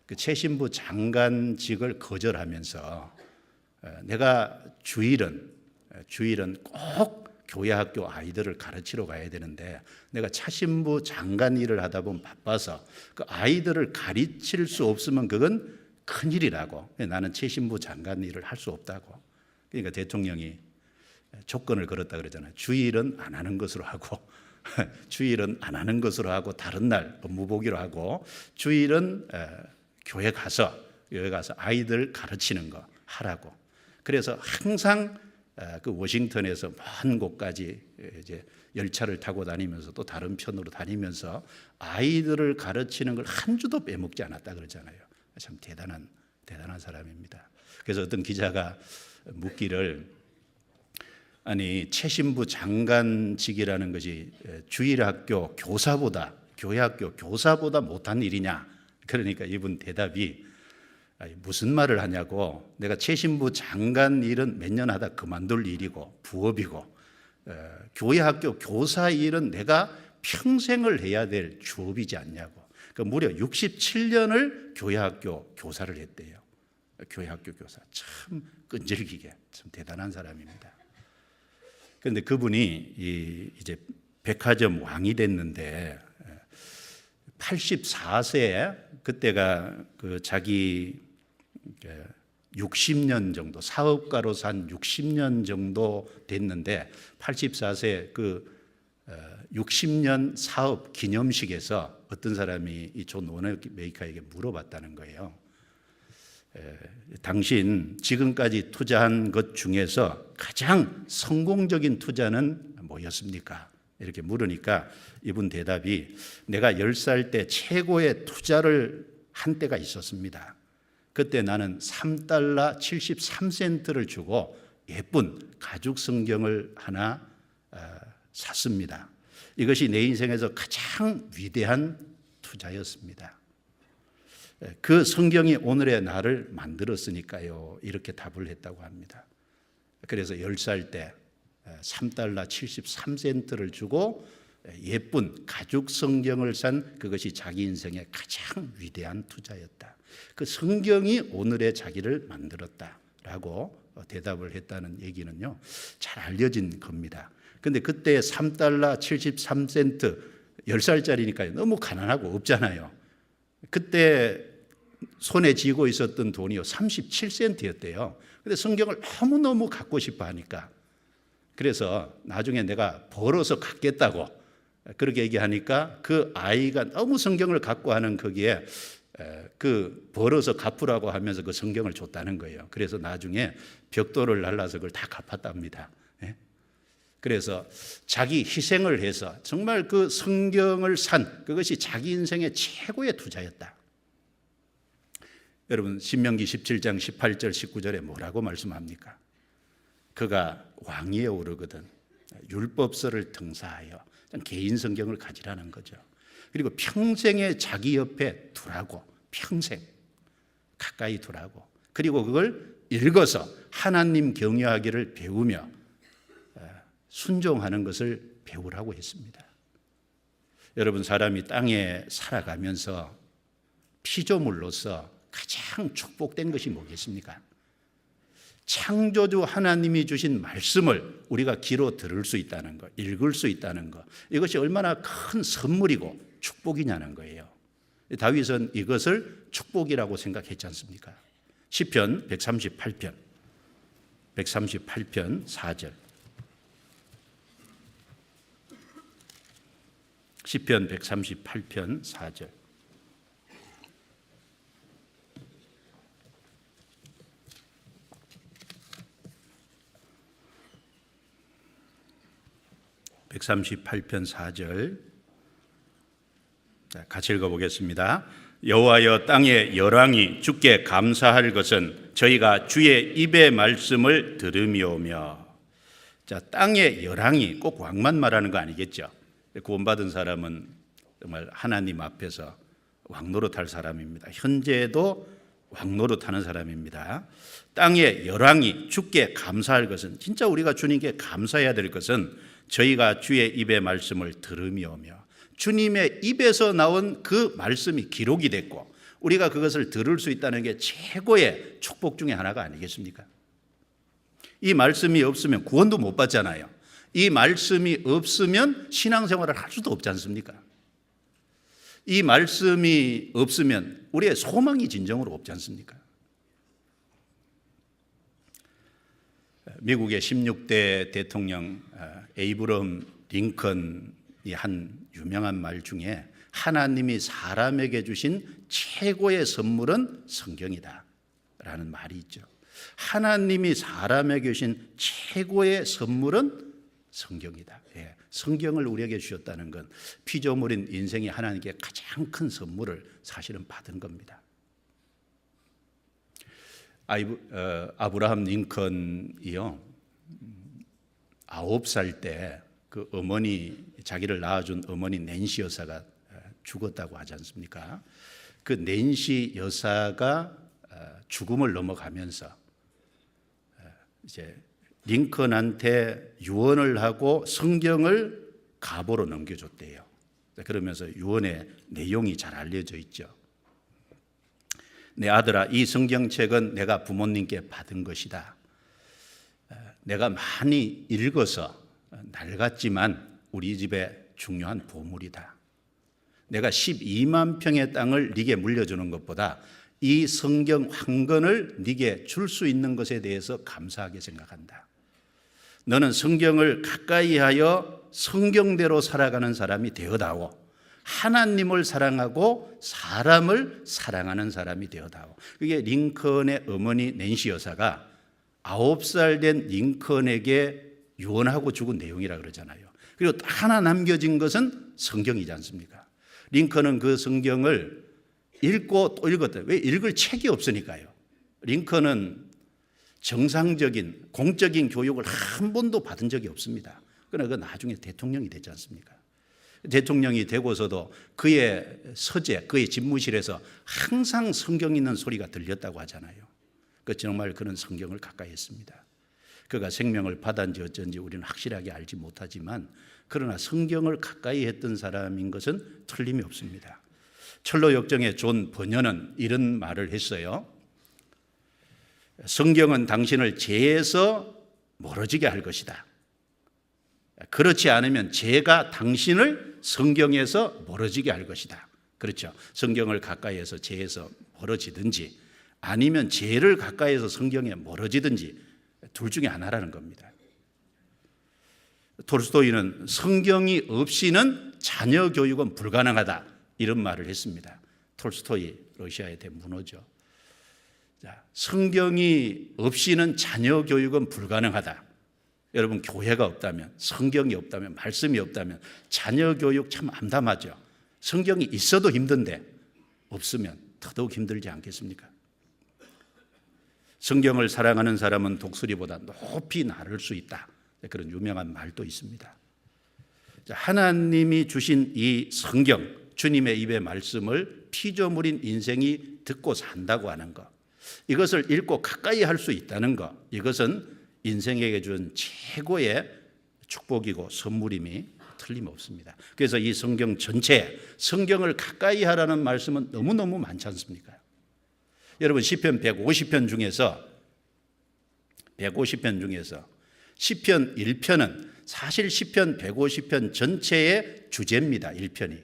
그 최신부 장관직을 거절하면서 내가 주일은 꼭 교회학교 아이들을 가르치러 가야 되는데 내가 차신부 장관 일을 하다 보면 바빠서 그 아이들을 가르칠 수 없으면 그건 큰일이라고, 나는 최신부 장관 일을 할 수 없다고. 그러니까 대통령이 조건을 걸었다 그러잖아요. 주일은 안 하는 것으로 하고 주일은 안 하는 것으로 하고 다른 날 업무 보기로 하고 주일은 교회 가서 아이들 가르치는 거 하라고. 그래서 항상 그 워싱턴에서 먼 곳까지 이제 열차를 타고 다니면서 또 다른 편으로 다니면서 아이들을 가르치는 걸 한 주도 빼먹지 않았다 그러잖아요. 참 대단한 사람입니다. 그래서 어떤 기자가 묻기를, 아니 최신부 장관직이라는 것이 주일학교 교사보다, 교회학교 교사보다 못한 일이냐? 그러니까 이분 대답이, 무슨 말을 하냐고, 내가 최신부 장관 일은 몇 년 하다 그만둘 일이고 부업이고 교회학교 교사 일은 내가 평생을 해야 될 주업이지 않냐고. 그 무려 67년을 교회학교 교사를 했대요. 교회학교 교사, 참 끈질기게 참 대단한 사람입니다. 그런데 그분이 이제 백화점 왕이 됐는데 84세에, 그때가 그 자기 60년 정도, 사업가로 산 60년 정도 됐는데 84세 그 60년 사업 기념식에서 어떤 사람이 이 존 워너메이커에게 물어봤다는 거예요. 당신 지금까지 투자한 것 중에서 가장 성공적인 투자는 뭐였습니까? 이렇게 물으니까 이분 대답이, 내가 10살 때 최고의 투자를 한 때가 있었습니다. 그때 나는 $3 73센트를 주고 예쁜 가죽 성경을 하나 샀습니다. 이것이 내 인생에서 가장 위대한 투자였습니다. 그 성경이 오늘의 나를 만들었으니까요, 이렇게 답을 했다고 합니다. 그래서 10살 때 $3 73센트를 주고 예쁜 가죽 성경을 산 그것이 자기 인생의 가장 위대한 투자였다. 그 성경이 오늘의 자기를 만들었다라고 대답을 했다는 얘기는요, 잘 알려진 겁니다. 근데 그때 $3 73센트, 10살짜리니까 너무 가난하고 없잖아요. 그때 손에 쥐고 있었던 돈이요 37센트였대요. 근데 성경을 너무너무 갖고 싶어 하니까, 그래서 나중에 내가 벌어서 갖겠다고 그렇게 얘기하니까 그 아이가 너무 성경을 갖고 하는 거기에 그 벌어서 갚으라고 하면서 그 성경을 줬다는 거예요. 그래서 나중에 벽돌을 날라서 그걸 다 갚았답니다. 그래서 자기 희생을 해서 정말 그 성경을 산 그것이 자기 인생의 최고의 투자였다. 여러분, 신명기 17장 18절 19절에 뭐라고 말씀합니까? 그가 왕위에 오르거든 율법서를 등사하여, 개인 성경을 가지라는 거죠. 그리고 평생에 자기 옆에 두라고, 평생 가까이 두라고. 그리고 그걸 읽어서 하나님 경외하기를 배우며 순종하는 것을 배우라고 했습니다. 여러분, 사람이 땅에 살아가면서 피조물로서 가장 축복된 것이 뭐겠습니까? 창조주 하나님이 주신 말씀을 우리가 귀로 들을 수 있다는 것, 읽을 수 있다는 것, 이것이 얼마나 큰 선물이고 축복이냐는 거예요. 다윗은 이것을 축복이라고 생각했지 않습니까? 시편 138편 4절. 시편 138편 4절. 138편 4절 같이 읽어보겠습니다. 여호와여 땅의 열왕이 주께 감사할 것은 저희가 주의 입의 말씀을 들음이오며. 자, 땅의 열왕이 꼭 왕만 말하는 거 아니겠죠? 구원받은 사람은 정말 하나님 앞에서 왕노릇할 사람입니다. 현재도 왕노릇하는 사람입니다. 땅의 열왕이 주께 감사할 것은, 진짜 우리가 주님께 감사해야 될 것은 저희가 주의 입의 말씀을 들음이오며, 주님의 입에서 나온 그 말씀이 기록이 됐고 우리가 그것을 들을 수 있다는 게 최고의 축복 중에 하나가 아니겠습니까? 이 말씀이 없으면 구원도 못 받잖아요. 이 말씀이 없으면 신앙생활을 할 수도 없지 않습니까? 이 말씀이 없으면 우리의 소망이 진정으로 없지 않습니까? 미국의 16대 대통령 에이브럼 링컨이 한 유명한 말 중에 하나님이 사람에게 주신 최고의 선물은 성경이다 라는 말이 있죠. 하나님이 사람에게 주신 최고의 선물은 성경이다. 예, 성경을 우리에게 주셨다는 건 피조물인 인생이 하나님께 가장 큰 선물을 사실은 받은 겁니다. 아브라함 링컨이요, 9살 때 그 어머니, 자기를 낳아준 어머니 낸시 여사가 죽었다고 하지 않습니까? 그 낸시 여사가 죽음을 넘어가면서 이제 링컨한테 유언을 하고 성경을 가보로 넘겨줬대요. 그러면서 유언의 내용이 잘 알려져 있죠. 내 아들아, 이 성경책은 내가 부모님께 받은 것이다. 내가 많이 읽어서 낡았지만 우리 집의 중요한 보물이다. 내가 12만 평의 땅을 네게 물려주는 것보다 이 성경 한 권을 네게 줄 수 있는 것에 대해서 감사하게 생각한다. 너는 성경을 가까이 하여 성경대로 살아가는 사람이 되어다오. 하나님을 사랑하고 사람을 사랑하는 사람이 되어다오. 그게 링컨의 어머니 낸시 여사가 9살 된 링컨에게 유언하고 죽은 내용이라 그러잖아요. 그리고 하나 남겨진 것은 성경이지 않습니까? 링컨은 그 성경을 읽고 또 읽었대요. 왜? 읽을 책이 없으니까요. 링컨은 정상적인 공적인 교육을 한 번도 받은 적이 없습니다. 그러나 그 나중에 대통령이 됐지 않습니까? 대통령이 되고서도 그의 서재, 그의 집무실에서 항상 성경 있는 소리가 들렸다고 하잖아요. 그 정말 그는 성경을 가까이 했습니다. 그가 생명을 받았는지 어쩐지 우리는 확실하게 알지 못하지만 그러나 성경을 가까이 했던 사람인 것은 틀림이 없습니다. 철로 역정의 존 번연은 이런 말을 했어요. 성경은 당신을 죄에서 멀어지게 할 것이다. 그렇지 않으면 죄가 당신을 성경에서 멀어지게 할 것이다. 그렇죠. 성경을 가까이해서 죄에서 멀어지든지 아니면 죄를 가까이해서 성경에 멀어지든지 둘 중에 하나라는 겁니다. 톨스토이는 성경이 없이는 자녀 교육은 불가능하다 이런 말을 했습니다. 톨스토이 러시아의 대문호죠. 성경이 없이는 자녀 교육은 불가능하다. 여러분, 교회가 없다면, 성경이 없다면, 말씀이 없다면 자녀 교육 참 암담하죠. 성경이 있어도 힘든데 없으면 더더욱 힘들지 않겠습니까? 성경을 사랑하는 사람은 독수리보다 높이 나를 수 있다. 그런 유명한 말도 있습니다. 하나님이 주신 이 성경, 주님의 입의 말씀을 피조물인 인생이 듣고 산다고 하는 것, 이것을 읽고 가까이 할 수 있다는 것, 이것은 인생에게 준 최고의 축복이고 선물임이 틀림없습니다. 그래서 이 성경 전체, 성경을 가까이 하라는 말씀은 너무너무 많지 않습니까? 여러분, 시편 150편 중에서 시편 1편은 사실 시편 150편 전체의 주제입니다. 1편이.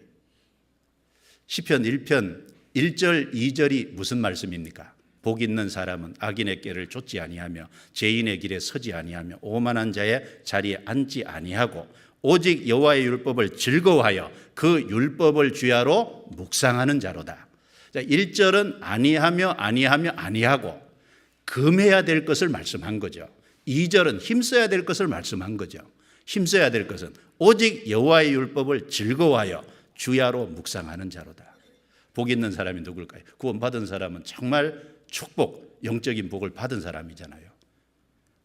시편 1편 1절 2절이 무슨 말씀입니까? 복 있는 사람은 악인의 꾀를 쫓지 아니하며 죄인의 길에 서지 아니하며 오만한 자의 자리에 앉지 아니하고 오직 여호와의 율법을 즐거워하여 그 율법을 주야로 묵상하는 자로다. 1절은 아니하고 금해야 될 것을 말씀한 거죠. 2절은 힘써야 될 것을 말씀한 거죠. 힘써야 될 것은 오직 여호와의 율법을 즐거워하여 주야로 묵상하는 자로다. 복 있는 사람이 누굴까요? 구원받은 사람은 정말 축복, 영적인 복을 받은 사람이잖아요.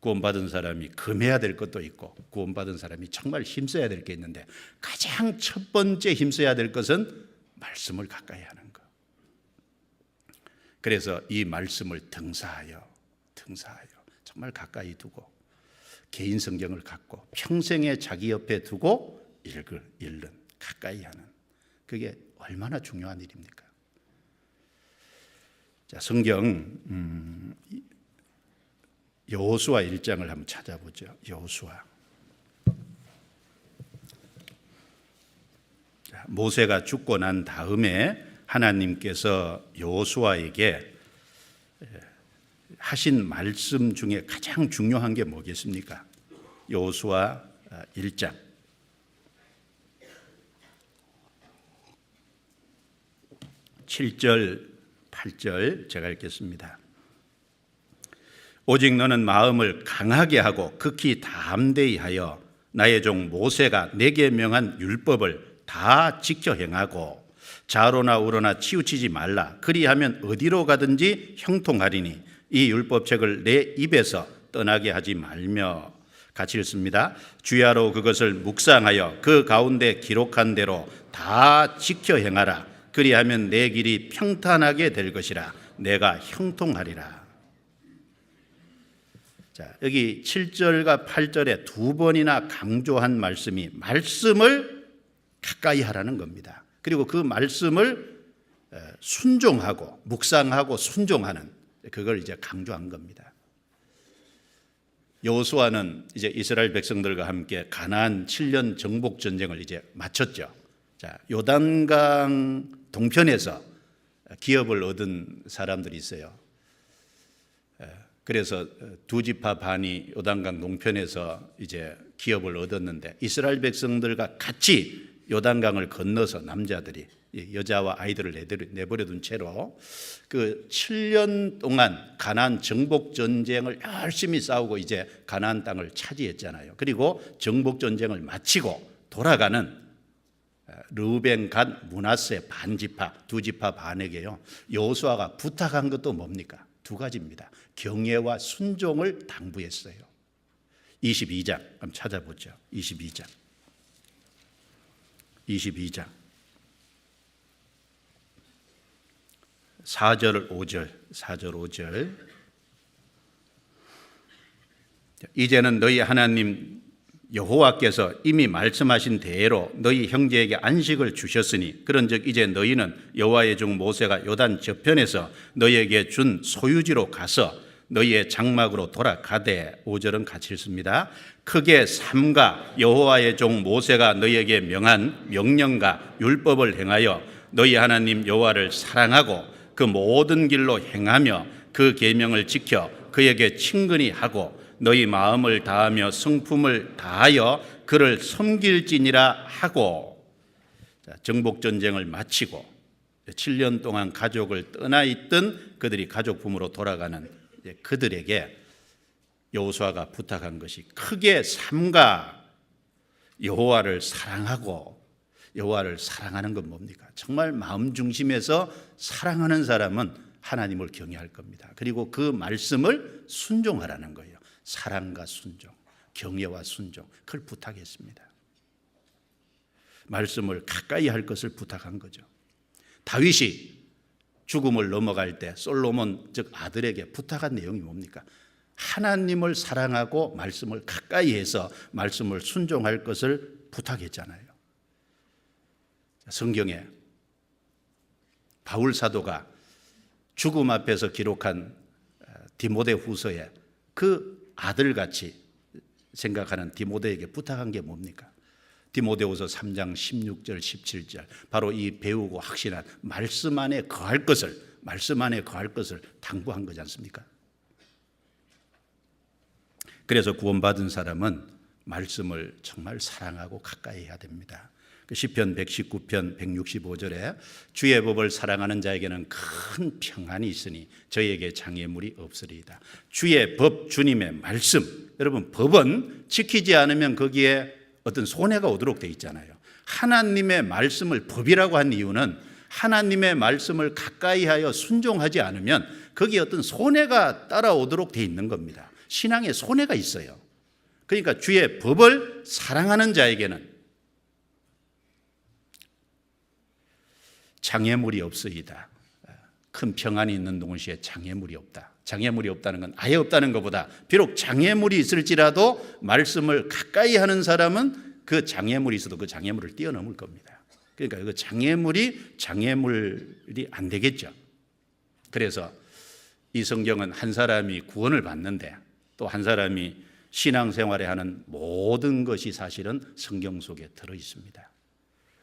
구원받은 사람이 금해야 될 것도 있고 구원받은 사람이 정말 힘써야 될 게 있는데 가장 첫 번째 힘써야 될 것은 말씀을 가까이 하는 것. 그래서 이 말씀을 등사하여 정말 가까이 두고 개인 성경을 갖고 평생에 자기 옆에 두고 읽는 가까이 하는, 그게 얼마나 중요한 일입니까? 자, 성경 여호수아 1장을 한번 찾아보죠. 여호수아. 모세가 죽고 난 다음에 하나님께서 여호수아에게 하신 말씀 중에 가장 중요한 게 뭐겠습니까? 여호수아 1장 7절 8절 제가 읽겠습니다. 오직 너는 마음을 강하게 하고 극히 담대히 하여 나의 종 모세가 내게 명한 율법을 다 지켜 행하고 좌로나 우로나 치우치지 말라. 그리하면 어디로 가든지 형통하리니 이 율법책을 내 입에서 떠나게 하지 말며. 같이 읽습니다. 주야로 그것을 묵상하여 그 가운데 기록한 대로 다 지켜 행하라. 그리하면 내 길이 평탄하게 될 것이라. 내가 형통하리라. 자, 여기 7절과 8절에 두 번이나 강조한 말씀이 말씀을 가까이 하라는 겁니다. 그리고 그 말씀을 순종하고 묵상하고 순종하는, 그걸 이제 강조한 겁니다. 여호수아는 이제 이스라엘 백성들과 함께 가나안 7년 정복 전쟁을 이제 마쳤죠. 자, 요단강 동편에서 기업을 얻은 사람들이 있어요. 그래서 두 지파 반이 요단강 동편에서 이제 기업을 얻었는데 이스라엘 백성들과 같이 요단강을 건너서 남자들이 여자와 아이들을 내버려둔 채로 그 7년 동안 가나안 정복 전쟁을 열심히 싸우고 이제 가나안 땅을 차지했잖아요. 그리고 정복 전쟁을 마치고 돌아가는 르우벤, 갓, 므낫세 반지파, 두 지파 반에게요, 여호수아가 부탁한 것도 뭡니까? 두 가지입니다. 경외와 순종을 당부했어요. 22장 한번 찾아보죠. 22장 4절 5절 이제는 너희 하나님 여호와께서 이미 말씀하신 대로 너희 형제에게 안식을 주셨으니 그런즉 이제 너희는 여호와의 종 모세가 요단 저편에서 너희에게 준 소유지로 가서 너희의 장막으로 돌아가되. 5절은 같이 읽습니다. 크게 삼가 여호와의 종 모세가 너희에게 명한 명령과 율법을 행하여 너희 하나님 여호와를 사랑하고 그 모든 길로 행하며 그 계명을 지켜 그에게 친근히 하고 너희 마음을 다하며 성품을 다하여 그를 섬길지니라 하고. 정복 전쟁을 마치고 7년 동안 가족을 떠나 있던 그들이 가족 품으로 돌아가는 그들에게 여호수아가 부탁한 것이 크게 삼가 여호와를 사랑하고. 여호와를 사랑하는 건 뭡니까? 정말 마음 중심에서 사랑하는 사람은 하나님을 경외할 겁니다. 그리고 그 말씀을 순종하라는 거예요. 사랑과 순종, 경외와 순종, 그걸 부탁했습니다. 말씀을 가까이 할 것을 부탁한 거죠. 다윗이 죽음을 넘어갈 때 솔로몬 즉 아들에게 부탁한 내용이 뭡니까? 하나님을 사랑하고 말씀을 가까이 해서 말씀을 순종할 것을 부탁했잖아요. 성경에 바울 사도가 죽음 앞에서 기록한 디모데 후서에 그 아들같이 생각하는 디모데에게 부탁한 게 뭡니까? 디모데후서 3장 16절 17절, 바로 이 배우고 확신한 말씀 안에 거할 것을 당부한 거지 않습니까? 그래서 구원받은 사람은 말씀을 정말 사랑하고 가까이 해야 됩니다. 시편 119편 165절에 주의 법을 사랑하는 자에게는 큰 평안이 있으니 저에게 장애물이 없으리이다. 주의 법, 주님의 말씀. 여러분, 법은 지키지 않으면 거기에 어떤 손해가 오도록 돼 있잖아요. 하나님의 말씀을 법이라고 한 이유는 하나님의 말씀을 가까이하여 순종하지 않으면 거기에 어떤 손해가 따라오도록 돼 있는 겁니다. 신앙에 손해가 있어요. 그러니까 주의 법을 사랑하는 자에게는 장애물이 없으이다. 큰 평안이 있는 동시에 장애물이 없다. 장애물이 없다는 건 아예 없다는 것보다 비록 장애물이 있을지라도 말씀을 가까이 하는 사람은 그 장애물이 있어도 그 장애물을 뛰어넘을 겁니다. 그러니까 그 장애물이 안 되겠죠. 그래서 이 성경은 한 사람이 구원을 받는데 또 한 사람이 신앙생활에 하는 모든 것이 사실은 성경 속에 들어 있습니다.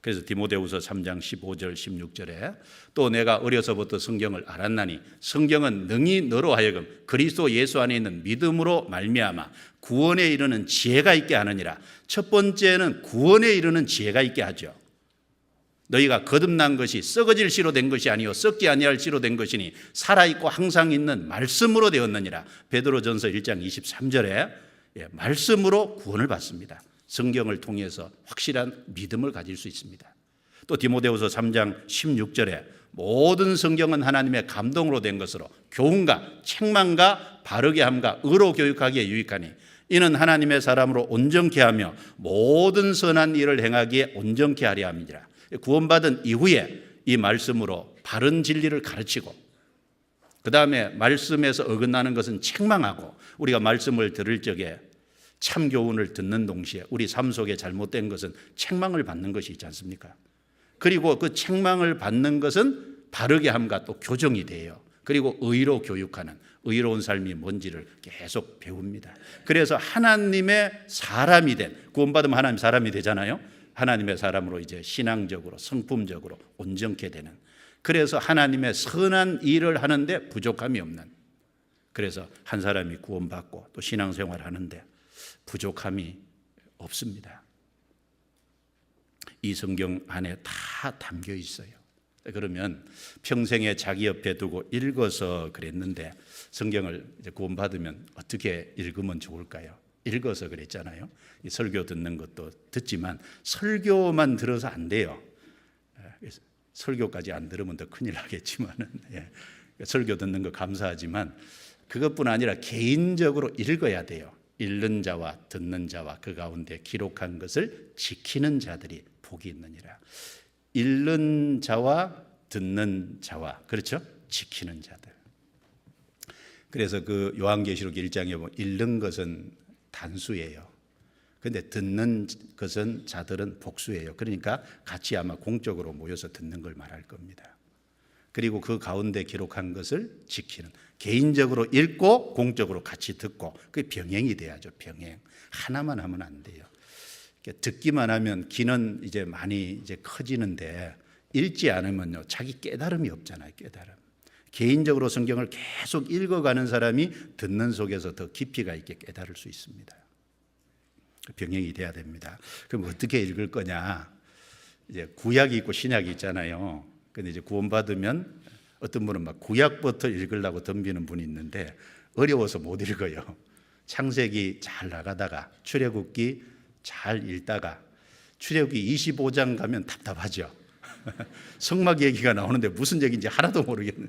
그래서 디모데후서 3장 15절 16절에 또 내가 어려서부터 성경을 알았나니 성경은 능히 너로 하여금 그리스도 예수 안에 있는 믿음으로 말미암아 구원에 이르는 지혜가 있게 하느니라. 첫 번째는 구원에 이르는 지혜가 있게 하죠. 너희가 거듭난 것이 썩어질 씨로 된 것이 아니요 썩지 아니할 씨로 된 것이니 살아있고 항상 있는 말씀으로 되었느니라. 베드로전서 1장 23절에 말씀으로 구원을 받습니다. 성경을 통해서 확실한 믿음을 가질 수 있습니다. 또 디모데후서 3장 16절에 모든 성경은 하나님의 감동으로 된 것으로 교훈과 책망과 바르게 함과 의로 교육하기에 유익하니 이는 하나님의 사람으로 온전케 하며 모든 선한 일을 행하기에 온전케 하려 함이니라. 구원받은 이후에 이 말씀으로 바른 진리를 가르치고 그 다음에 말씀에서 어긋나는 것은 책망하고 우리가 말씀을 들을 적에 참 교훈을 듣는 동시에 우리 삶 속에 잘못된 것은 책망을 받는 것이 있지 않습니까? 그리고 그 책망을 받는 것은 바르게 함과 또 교정이 돼요. 그리고 의로 교육하는 의로운 삶이 뭔지를 계속 배웁니다. 그래서 하나님의 사람이 된 구원받으면 하나님 사람이 되잖아요. 하나님의 사람으로 이제 신앙적으로 성품적으로 온전케 되는 그래서 하나님의 선한 일을 하는데 부족함이 없는 그래서 한 사람이 구원받고 또 신앙생활을 하는데 부족함이 없습니다. 이 성경 안에 다 담겨 있어요. 그러면 평생에 자기 옆에 두고 읽어서 그랬는데 성경을 이제 구원받으면 어떻게 읽으면 좋을까요? 읽어서 그랬잖아요. 이 설교 듣는 것도 듣지만 설교만 들어서 안 돼요. 설교까지 안 들으면 더 큰일 나겠지만은 설교 듣는 거 감사하지만 그것뿐 아니라 개인적으로 읽어야 돼요. 읽는 자와 듣는 자와 그 가운데 기록한 것을 지키는 자들이 복이 있느니라. 읽는 자와 듣는 자와 그렇죠? 지키는 자들. 그래서 그 요한계시록 1장에 보면 읽는 것은 단수예요. 그런데 듣는 것은 자들은 복수예요. 그러니까 같이 아마 공적으로 모여서 듣는 걸 말할 겁니다. 그리고 그 가운데 기록한 것을 지키는 개인적으로 읽고 공적으로 같이 듣고 그게 병행이 돼야죠. 병행. 하나만 하면 안 돼요. 듣기만 하면 귀는 이제 많이 이제 커지는데 읽지 않으면요 자기 깨달음이 없잖아요. 깨달음. 개인적으로 성경을 계속 읽어가는 사람이 듣는 속에서 더 깊이가 있게 깨달을 수 있습니다. 병행이 돼야 됩니다. 그럼 어떻게 읽을 거냐? 이제 구약이 있고 신약이 있잖아요. 근데 이제 구원받으면 어떤 분은 막 구약부터 읽으려고 덤비는 분이 있는데 어려워서 못 읽어요. 창세기 잘 나가다가 출애굽기 잘 읽다가 출애굽기 25장 가면 답답하죠. 성막 얘기가 나오는데 무슨 얘기인지 하나도 모르겠네.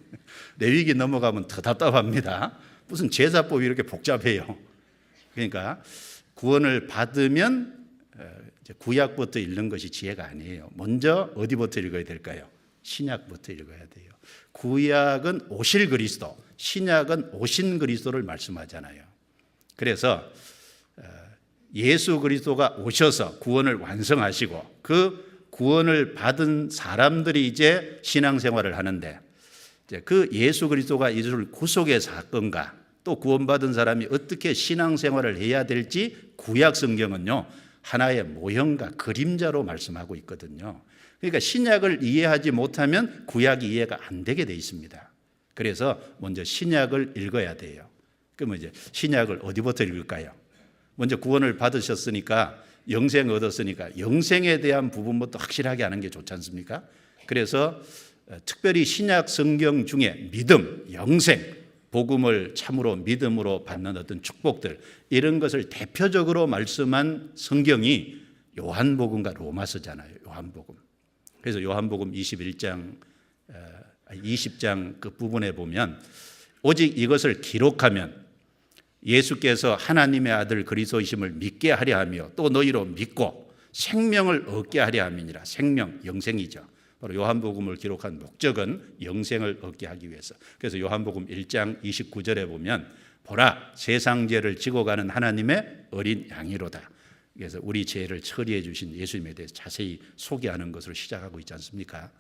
레위기 넘어가면 더 답답합니다. 무슨 제사법이 이렇게 복잡해요. 그러니까 구원을 받으면 구약부터 읽는 것이 지혜가 아니에요. 먼저 어디부터 읽어야 될까요? 신약부터 읽어야 돼요. 구약은 오실 그리스도, 신약은 오신 그리스도를 말씀하잖아요. 그래서 예수 그리스도가 오셔서 구원을 완성하시고 그 구원을 받은 사람들이 이제 신앙생활을 하는데 그 예수 그리스도가 이룰 구속의 사건과 또 구원받은 사람이 어떻게 신앙생활을 해야 될지 구약 성경은요 하나의 모형과 그림자로 말씀하고 있거든요. 그러니까 신약을 이해하지 못하면 구약이 이해가 안 되게 돼 있습니다. 그래서 먼저 신약을 읽어야 돼요. 그러면 이제 신약을 어디부터 읽을까요? 먼저 구원을 받으셨으니까 영생 얻었으니까 영생에 대한 부분부터 확실하게 하는 게 좋지 않습니까? 그래서 특별히 신약 성경 중에 믿음, 영생, 복음을 참으로 믿음으로 받는 어떤 축복들, 이런 것을 대표적으로 말씀한 성경이 요한복음과 로마서잖아요. 요한복음. 그래서 요한복음 20장 그 부분에 보면 오직 이것을 기록하면 예수께서 하나님의 아들 그리스도이심을 믿게 하려 하며 또 너희로 믿고 생명을 얻게 하려 함이니라. 생명, 영생이죠. 바로 요한복음을 기록한 목적은 영생을 얻게 하기 위해서. 그래서 요한복음 1장 29절에 보면 보라 세상 죄를 지고 가는 하나님의 어린 양이로다. 그래서 우리 죄를 처리해 주신 예수님에 대해서 자세히 소개하는 것으로 시작하고 있지 않습니까?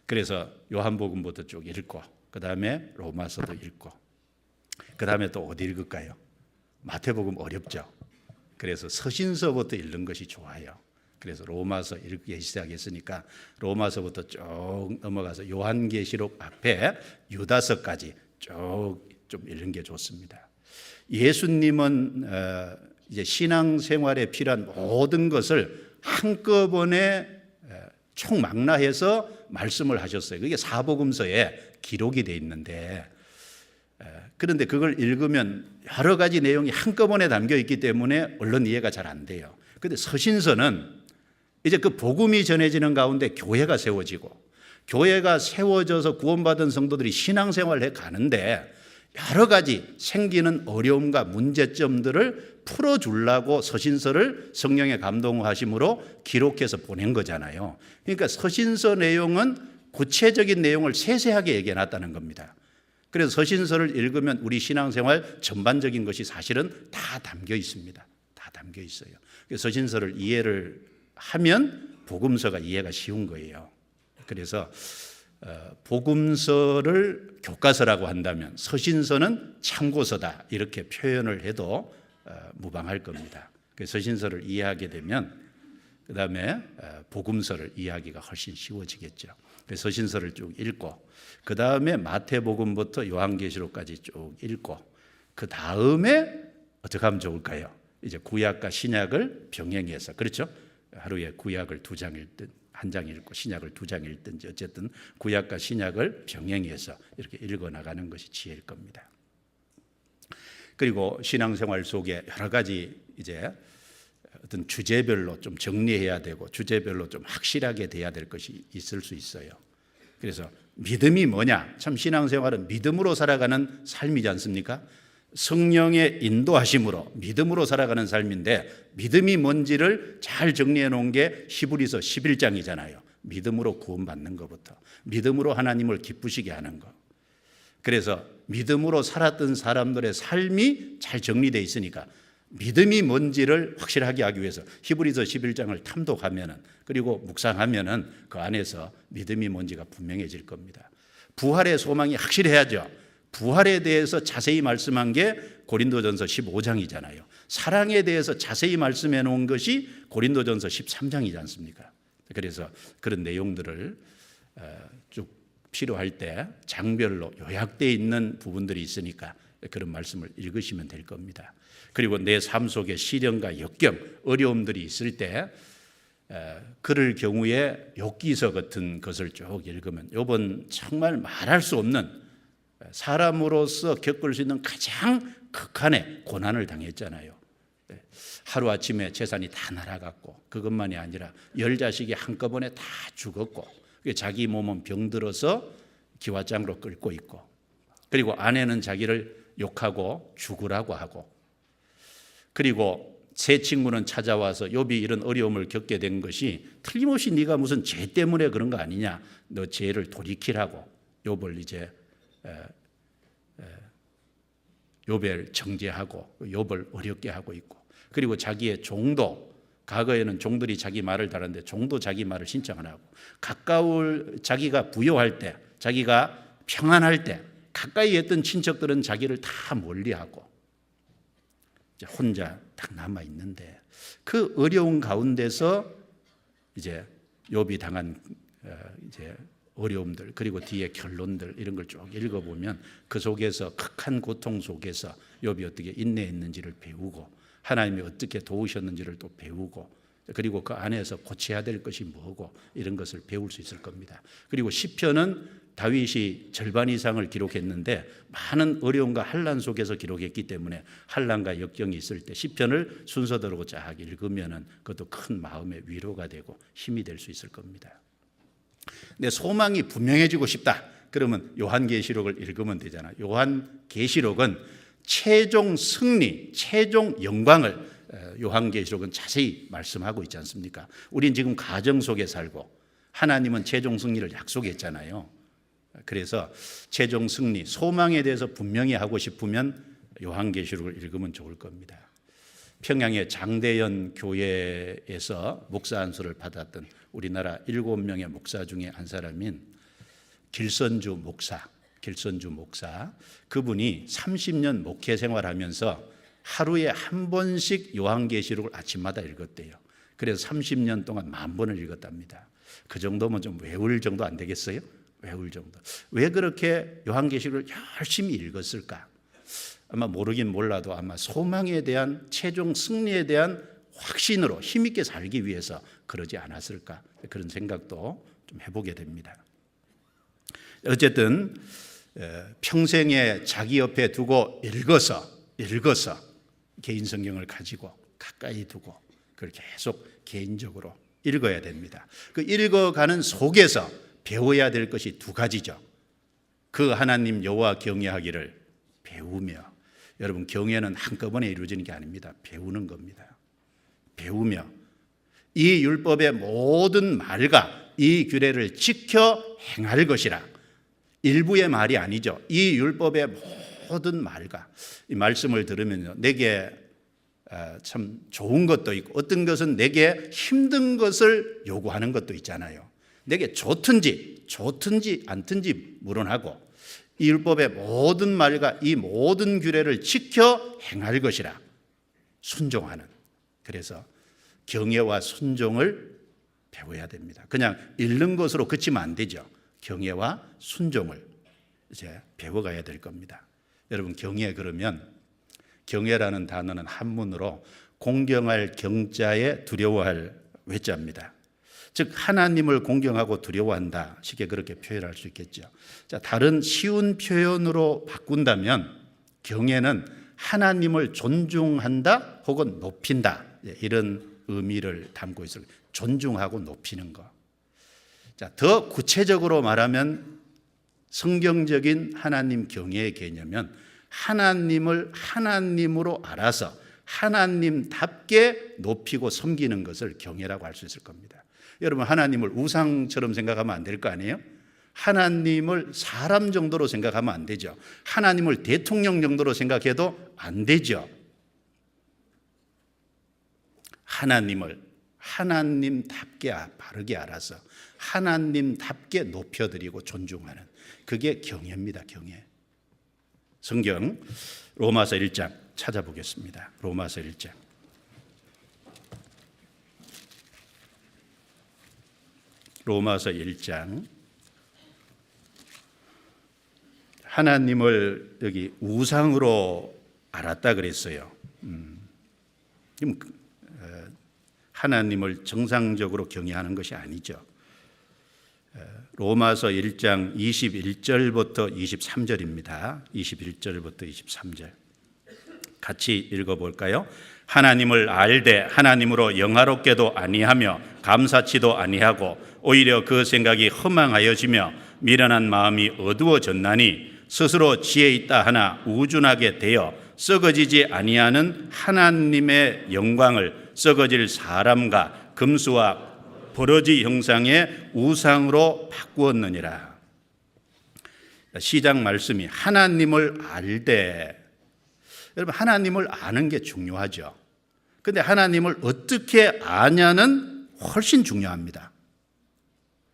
그래서 요한복음부터 쭉 읽고 그 다음에 로마서도 읽고 그 다음에 또 어디 읽을까요? 마태복음 어렵죠. 그래서 서신서부터 읽는 것이 좋아요. 그래서 로마서 읽기 시작했으니까 로마서부터 쭉 넘어가서 요한계시록 앞에 유다서까지 쭉 좀 읽는 게 좋습니다. 예수님은 이제 신앙생활에 필요한 모든 것을 한꺼번에 총망라해서 말씀을 하셨어요. 그게 사복음서에 기록이 돼 있는데, 그런데 그걸 읽으면 여러 가지 내용이 한꺼번에 담겨 있기 때문에 얼른 이해가 잘 안 돼요. 그런데 서신서는 이제 그 복음이 전해지는 가운데 교회가 세워지고, 교회가 세워져서 구원받은 성도들이 신앙생활을 해 가는데 여러 가지 생기는 어려움과 문제점들을 풀어주려고 서신서를 성령의 감동하심으로 기록해서 보낸 거잖아요. 그러니까 서신서 내용은 구체적인 내용을 세세하게 얘기해놨다는 겁니다. 그래서 서신서를 읽으면 우리 신앙생활 전반적인 것이 사실은 다 담겨 있습니다. 다 담겨 있어요. 그래서 서신서를 이해를 하면 복음서가 이해가 쉬운 거예요. 그래서 복음서를 교과서라고 한다면 서신서는 참고서다 이렇게 표현을 해도 무방할 겁니다. 그래서 서신서를 이해하게 되면 그 다음에 복음서를 이해하기가 훨씬 쉬워지겠죠. 그래서 서신서를 쭉 읽고 그 다음에 마태복음부터 요한계시록까지 쭉 읽고 그 다음에 어떻게 하면 좋을까요? 이제 구약과 신약을 병행해서, 그렇죠? 하루에 구약을 2장 읽든 1장 읽고 신약을 2장 읽든지 어쨌든 구약과 신약을 병행해서 이렇게 읽어나가는 것이 지혜일 겁니다. 그리고 신앙생활 속에 여러 가지 이제 어떤 주제별로 좀 정리해야 되고 주제별로 좀 확실하게 돼야 될 것이 있을 수 있어요. 그래서 믿음이 뭐냐? 참 신앙생활은 믿음으로 살아가는 삶이지 않습니까? 성령의 인도하심으로 믿음으로 살아가는 삶인데 믿음이 뭔지를 잘 정리해 놓은 게 히브리서 11장이잖아요. 믿음으로 구원받는 것부터 믿음으로 하나님을 기쁘시게 하는 것. 그래서 믿음으로 살았던 사람들의 삶이 잘 정리되어 있으니까 믿음이 뭔지를 확실하게 하기 위해서 히브리서 11장을 탐독하면은 그리고 묵상하면은 그 안에서 믿음이 뭔지가 분명해질 겁니다. 부활의 소망이 확실해야죠. 부활에 대해서 자세히 말씀한 게 고린도전서 15장이잖아요. 사랑에 대해서 자세히 말씀해 놓은 것이 고린도전서 13장이지 않습니까? 그래서 그런 내용들을 쭉 필요할 때 장별로 요약되어 있는 부분들이 있으니까 그런 말씀을 읽으시면 될 겁니다. 그리고 내 삶 속에 시련과 역경, 어려움들이 있을 때 그럴 경우에 욥기서 같은 것을 쭉 읽으면 욥은 정말 말할 수 없는 사람으로서 겪을 수 있는 가장 극한의 고난을 당했잖아요. 하루아침에 재산이 다 날아갔고 그것만이 아니라 10자식이 한꺼번에 다 죽었고 자기 몸은 병들어서 기와장으로 끓고 있고 그리고 아내는 자기를 욕하고 죽으라고 하고 그리고 세 친구는 찾아와서 욥이 이런 어려움을 겪게 된 것이 틀림없이 네가 무슨 죄 때문에 그런 거 아니냐, 너 죄를 돌이키라고 욥을 이제 욥을 정죄하고 욥을 어렵게 하고 있고 그리고 자기의 종도, 과거에는 종들이 자기 말을 다루는데 종도 자기 말을 신청 안 하고 가까울 자기가 부요할 때, 자기가 평안할 때 가까이 했던 친척들은 자기를 다 멀리하고 혼자 딱 남아 있는데 그 어려운 가운데서 이제 욥이 당한 이제 어려움들 그리고 뒤에 결론들 이런 걸 쭉 읽어보면 그 속에서 극한 고통 속에서 욥이 어떻게 인내했는지를 배우고 하나님이 어떻게 도우셨는지를 또 배우고, 그리고 그 안에서 고쳐야 될 것이 뭐고 이런 것을 배울 수 있을 겁니다. 그리고 시편은 다윗이 절반 이상을 기록했는데 많은 어려움과 환난 속에서 기록했기 때문에 환난과 역경이 있을 때 시편을 순서대로 쫙 읽으면은 그것도 큰 마음의 위로가 되고 힘이 될 수 있을 겁니다. 내 소망이 분명해지고 싶다. 그러면 요한계시록을 읽으면 되잖아. 요한계시록은 최종 승리, 최종 영광을 요한계시록은 자세히 말씀하고 있지 않습니까? 우린 지금 가정 속에 살고 하나님은 최종 승리를 약속했잖아요. 그래서 최종 승리, 소망에 대해서 분명히 하고 싶으면 요한계시록을 읽으면 좋을 겁니다. 평양의 장대연 교회에서 목사 안수를 받았던 우리나라 7명의 목사 중에 한 사람인 길선주 목사, 그분이 30년 목회 생활하면서 하루에 한 번씩 요한계시록을 아침마다 읽었대요. 그래서 30년 동안 10,000번을 읽었답니다. 그 정도면 좀 외울 정도 안 되겠어요? 외울 정도. 왜 그렇게 요한계시록을 열심히 읽었을까? 아마 모르긴 몰라도 아마 소망에 대한 최종 승리에 대한 확신으로 힘있게 살기 위해서 그러지 않았을까? 그런 생각도 좀 해보게 됩니다. 어쨌든 평생에 자기 옆에 두고 읽어서 개인 성경을 가지고 가까이 두고 그걸 계속 개인적으로 읽어야 됩니다. 그 읽어가는 속에서 배워야 될 것이 2가지죠. 그 하나님 여호와 경외하기를 배우며, 여러분 경외는 한꺼번에 이루어지는 게 아닙니다. 배우는 겁니다. 배우며 이 율법의 모든 말과 이 규례를 지켜 행할 것이라. 일부의 말이 아니죠. 이 율법의 모든 말과, 이 말씀을 들으면요, 내게 참 좋은 것도 있고 어떤 것은 내게 힘든 것을 요구하는 것도 있잖아요. 내게 좋든지 않든지 물론하고 이 율법의 모든 말과 이 모든 규례를 지켜 행할 것이라. 순종하는. 그래서 경외와 순종을 배워야 됩니다. 그냥 읽는 것으로 그치면 안 되죠. 경외와 순종을 이제 배워가야 될 겁니다. 여러분 경외 그러면, 경외라는 단어는 한문으로 공경할 경자에 두려워할 외자입니다. 즉 하나님을 공경하고 두려워한다, 쉽게 그렇게 표현할 수 있겠죠. 자, 다른 쉬운 표현으로 바꾼다면 경외는 하나님을 존중한다 혹은 높인다, 이런 의미를 담고 있어요. 존중하고 높이는 것. 자, 더 구체적으로 말하면 성경적인 하나님 경외의 개념은 하나님을 하나님으로 알아서 하나님답게 높이고 섬기는 것을 경외라고 할 수 있을 겁니다. 여러분 하나님을 우상처럼 생각하면 안 될 거 아니에요? 하나님을 사람 정도로 생각하면 안 되죠. 하나님을 대통령 정도로 생각해도 안 되죠. 하나님을 하나님답게 바르게 알아서 하나님답게 높여드리고 존중하는, 그게 경외입니다. 경외. 성경 로마서 1장 찾아보겠습니다. 로마서 1장. 로마서 1장. 하나님을 여기 우상으로 알았다 그랬어요. 하나님을 정상적으로 경외하는 것이 아니죠. 로마서 1장 21절부터 23절입니다. 21절부터 23절 같이 읽어볼까요? 하나님을 알되 하나님으로 영화롭게도 아니하며 감사치도 아니하고 오히려 그 생각이 허망하여지며 미련한 마음이 어두워졌나니 스스로 지혜 있다 하나 우준하게 되어 썩어지지 아니하는 하나님의 영광을 썩어질 사람과 금수와 버러지 형상의 우상으로 바꾸었느니라. 시작 말씀이 하나님을 알되, 여러분 하나님을 아는 게 중요하죠. 그런데 하나님을 어떻게 아냐는 훨씬 중요합니다.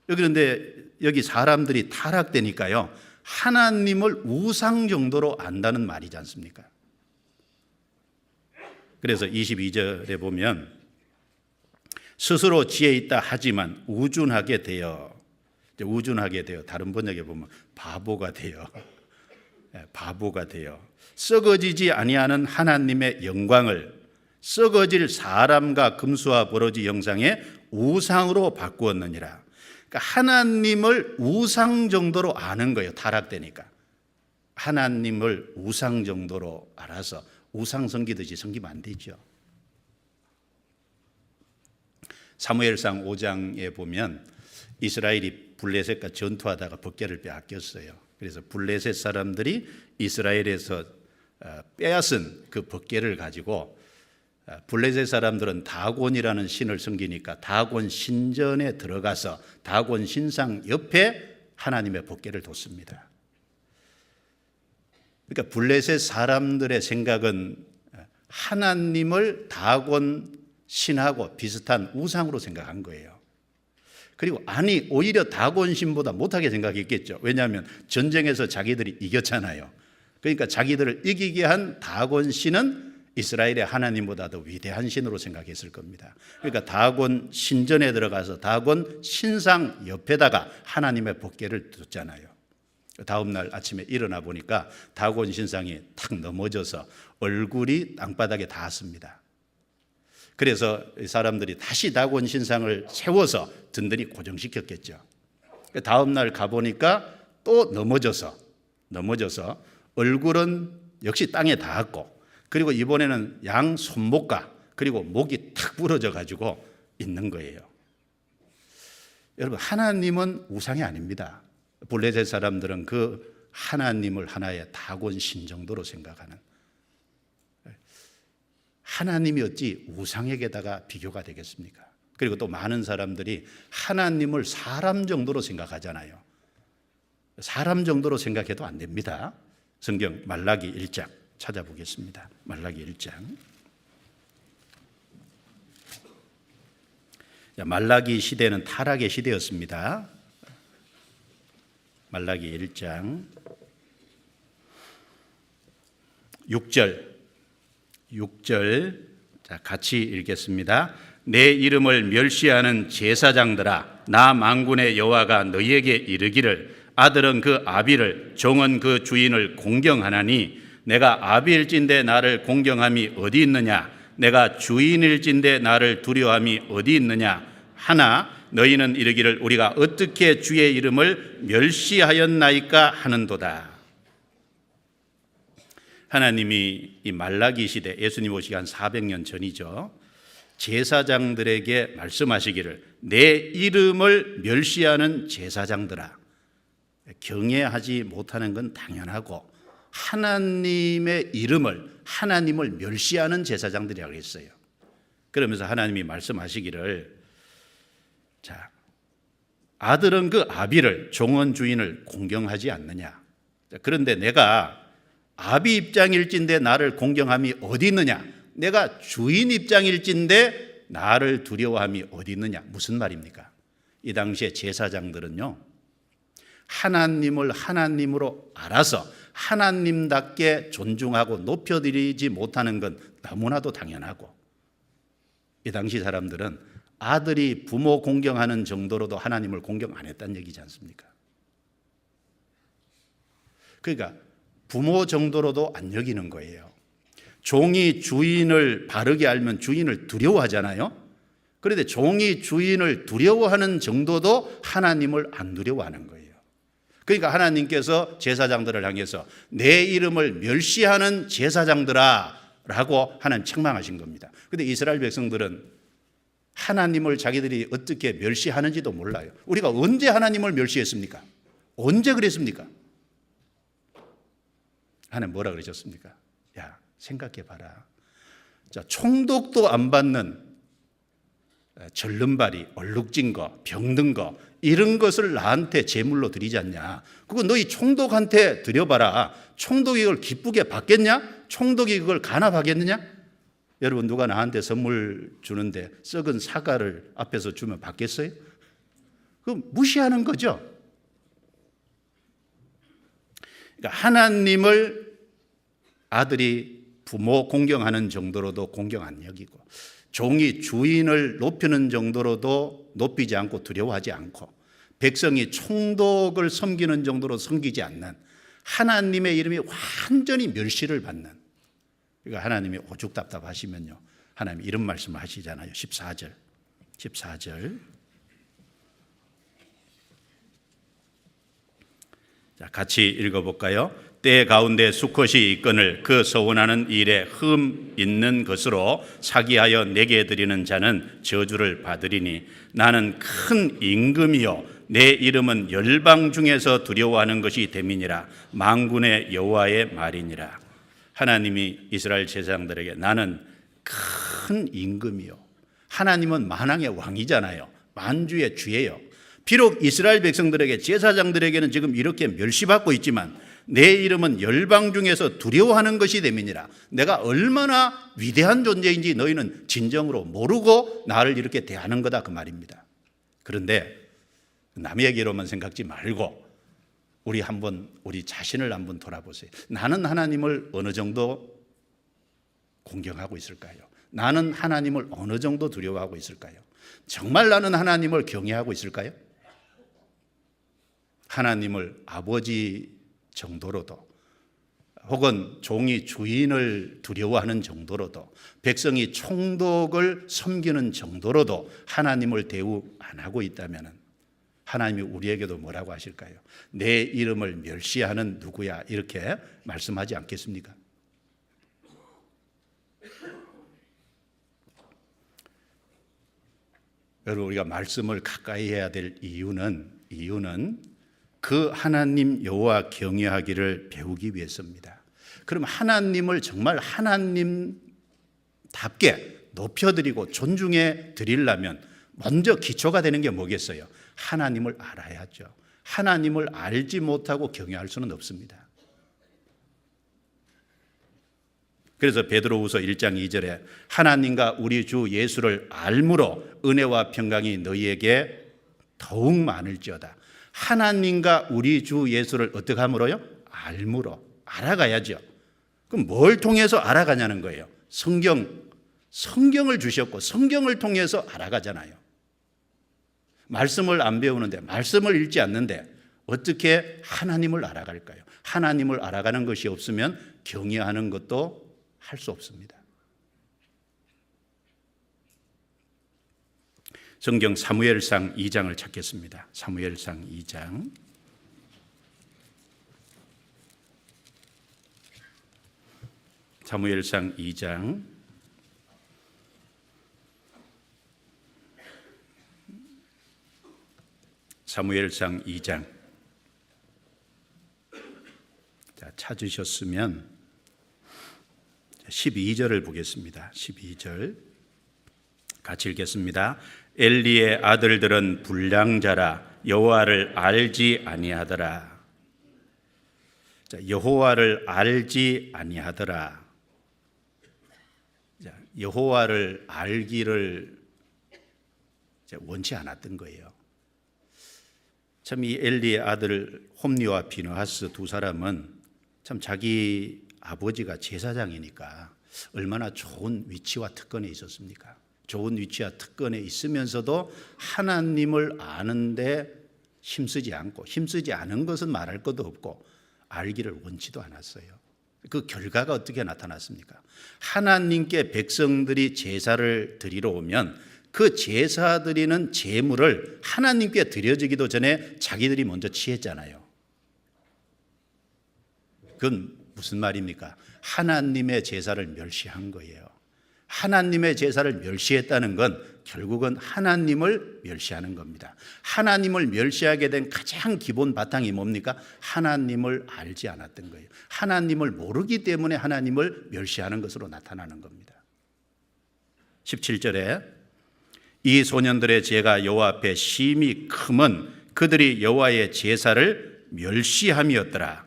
그런데 여기 사람들이 타락되니까요, 하나님을 우상 정도로 안다는 말이지 않습니까? 그래서 22절에 보면 스스로 지혜 있다 하지만 우준하게 되어, 다른 번역에 보면 바보가 되어 썩어지지 아니하는 하나님의 영광을 썩어질 사람과 금수와 버러지 형상의 우상으로 바꾸었느니라. 그러니까 하나님을 우상 정도로 아는 거예요. 타락되니까. 하나님을 우상 정도로 알아서 우상 섬기듯이 섬기면 안 되죠. 사무엘상 5장에 보면 이스라엘이 블레셋과 전투하다가 법궤를 빼앗겼어요. 그래서 블레셋 사람들이 이스라엘에서 빼앗은 그 법궤를 가지고 블레셋 사람들은 다곤이라는 신을 섬기니까 다곤 신전에 들어가서 다곤 신상 옆에 하나님의 법궤를 뒀습니다. 그러니까 블레셋 사람들의 생각은 하나님을 다곤 신하고 비슷한 우상으로 생각한 거예요. 그리고 아니 오히려 다곤 신보다 못하게 생각했겠죠. 왜냐하면 전쟁에서 자기들이 이겼잖아요. 그러니까 자기들을 이기게 한 다곤 신은 이스라엘의 하나님보다 더 위대한 신으로 생각했을 겁니다. 그러니까 다곤 신전에 들어가서 다곤 신상 옆에다가 하나님의 법궤를 뒀잖아요. 다음 날 아침에 일어나 보니까 다곤 신상이 탁 넘어져서 얼굴이 땅바닥에 닿았습니다. 그래서 사람들이 다시 다곤 신상을 세워서 든든히 고정시켰겠죠. 다음 날 가보니까 또 넘어져서 얼굴은 역시 땅에 닿았고, 그리고 이번에는 양 손목과 그리고 목이 탁 부러져 가지고 있는 거예요. 여러분, 하나님은 우상이 아닙니다. 블레셋 사람들은 그 하나님을 하나의 다곤 신 정도로 생각하는, 하나님이 어찌 우상에게다가 비교가 되겠습니까? 그리고 또 많은 사람들이 하나님을 사람 정도로 생각하잖아요. 사람 정도로 생각해도 안 됩니다. 성경 말라기 1장 찾아보겠습니다. 말라기 1장. 말라기 시대는 타락의 시대였습니다. 말라기 1장 6절 자, 같이 읽겠습니다. 내 이름을 멸시하는 제사장들아, 나 만군의 여호와가 너희에게 이르기를 아들은 그 아비를 종은 그 주인을 공경하나니 내가 아비일진대 나를 공경함이 어디 있느냐, 내가 주인일진대 나를 두려워함이 어디 있느냐 하나 너희는 이르기를 우리가 어떻게 주의 이름을 멸시하였나이까 하는도다. 하나님이 이 말라기 시대, 예수님 오시기 한 400년 전이죠, 제사장들에게 말씀하시기를 내 이름을 멸시하는 제사장들아, 경외하지 못하는 건 당연하고 하나님의 이름을, 하나님을 멸시하는 제사장들이라고 했어요. 그러면서 하나님이 말씀하시기를, 자, 아들은 그 아비를, 종은 주인을 공경하지 않느냐. 그런데 내가 아비 입장일진데 나를 공경함이 어디 있느냐, 내가 주인 입장일진데 나를 두려워함이 어디 있느냐. 무슨 말입니까? 이 당시에 제사장들은요, 하나님을 하나님으로 알아서 하나님답게 존중하고 높여드리지 못하는 건 너무나도 당연하고, 이 당시 사람들은 아들이 부모 공경하는 정도로도 하나님을 공경 안 했다는 얘기지 않습니까? 그러니까 부모 정도로도 안 여기는 거예요. 종이 주인을 바르게 알면 주인을 두려워하잖아요. 그런데 종이 주인을 두려워하는 정도도 하나님을 안 두려워하는 거예요. 그러니까 하나님께서 제사장들을 향해서 내 이름을 멸시하는 제사장들아 라고 하나님 책망하신 겁니다. 그런데 이스라엘 백성들은 하나님을 자기들이 어떻게 멸시하는지도 몰라요. 우리가 언제 하나님을 멸시했습니까? 언제 그랬습니까? 하나님 뭐라 그러셨습니까? 야, 생각해 봐라. 자, 총독도 안 받는 절름발이, 얼룩진 거, 병든 거, 이런 것을 나한테 제물로 드리지 않냐. 그거 너희 총독한테 드려봐라. 총독이 그걸 기쁘게 받겠냐? 총독이 그걸 간합하겠느냐? 여러분, 누가 나한테 선물 주는데 썩은 사과를 앞에서 주면 받겠어요? 그럼 무시하는 거죠. 그러니까 하나님을 아들이 부모 공경하는 정도로도 공경 안 여기고, 종이 주인을 높이는 정도로도 높이지 않고 두려워하지 않고, 백성이 총독을 섬기는 정도로 섬기지 않는, 하나님의 이름이 완전히 멸시를 받는, 그러니까 하나님이 오죽 답답하시면요, 하나님 이런 말씀을 하시잖아요. 14절. 자, 같이 읽어볼까요? 때 가운데 수컷이 있거늘 그 서원하는 일에 흠 있는 것으로 사기하여 내게 드리는 자는 저주를 받으리니 나는 큰 임금이요 내 이름은 열방 중에서 두려워하는 것이 됨이니라. 만군의 여호와의 말이니라. 하나님이 이스라엘 제사장들에게 나는 큰 임금이요. 하나님은 만왕의 왕이잖아요. 만주의 주예요. 비록 이스라엘 백성들에게 제사장들에게는 지금 이렇게 멸시받고 있지만 내 이름은 열방 중에서 두려워하는 것이 됨이니라. 내가 얼마나 위대한 존재인지 너희는 진정으로 모르고 나를 이렇게 대하는 거다 그 말입니다. 그런데 남의 얘기로만 생각지 말고 우리 자신을 한번 돌아보세요. 나는 하나님을 어느 정도 공경하고 있을까요? 나는 하나님을 어느 정도 두려워하고 있을까요? 정말 나는 하나님을 경외하고 있을까요? 하나님을 아버지 정도로도 혹은 종이 주인을 두려워하는 정도로도 백성이 총독을 섬기는 정도로도 하나님을 대우 안 하고 있다면 하나님이 우리에게도 뭐라고 하실까요? 내 이름을 멸시하는 누구야 이렇게 말씀하지 않겠습니까? 여러분 우리가 말씀을 가까이 해야 될 이유는 그 하나님 여호와 경외하기를 배우기 위해서입니다. 그럼 하나님을 정말 하나님답게 높여드리고 존중해 드리려면 먼저 기초가 되는 게 뭐겠어요? 하나님을 알아야죠. 하나님을 알지 못하고 경외할 수는 없습니다. 그래서 베드로후서 1장 2절에 하나님과 우리 주 예수를 알므로 은혜와 평강이 너희에게 더욱 많을지어다. 하나님과 우리 주 예수를 어떻게 함으로요? 알므로. 알아가야죠. 그럼 뭘 통해서 알아가냐는 거예요. 성경을 주셨고 성경을 통해서 알아가잖아요. 말씀을 안 배우는데 말씀을 읽지 않는데 어떻게 하나님을 알아갈까요? 하나님을 알아가는 것이 없으면 경외하는 것도 할 수 없습니다. 성경 사무엘상 2장을 찾겠습니다. 사무엘상 2장. 사무엘상 2장. 사무엘상 2장. 자, 찾으셨으면 12절을 보겠습니다. 12절 같이 읽겠습니다. 엘리의 아들들은 불량자라 여호와를 알지 아니하더라. 자, 여호와를 알지 아니하더라. 자, 여호와를 알기를 원치 않았던 거예요. 참 이 엘리의 아들 홈리와 비느하스 두 사람은 참 자기 아버지가 제사장이니까 얼마나 좋은 위치와 특권에 있었습니까? 좋은 위치와 특권에 있으면서도 하나님을 아는데 힘쓰지 않은 것은 말할 것도 없고 알기를 원치도 않았어요. 그 결과가 어떻게 나타났습니까? 하나님께 백성들이 제사를 드리러 오면 그 제사 드리는 제물을 하나님께 드려지기도 전에 자기들이 먼저 취했잖아요. 그건 무슨 말입니까? 하나님의 제사를 멸시한 거예요. 하나님의 제사를 멸시했다는 건 결국은 하나님을 멸시하는 겁니다. 하나님을 멸시하게 된 가장 기본 바탕이 뭡니까? 하나님을 알지 않았던 거예요. 하나님을 모르기 때문에 하나님을 멸시하는 것으로 나타나는 겁니다. 17절에 이 소년들의 죄가 여호와 앞에 심히 크면 그들이 여호와의 제사를 멸시함이었더라.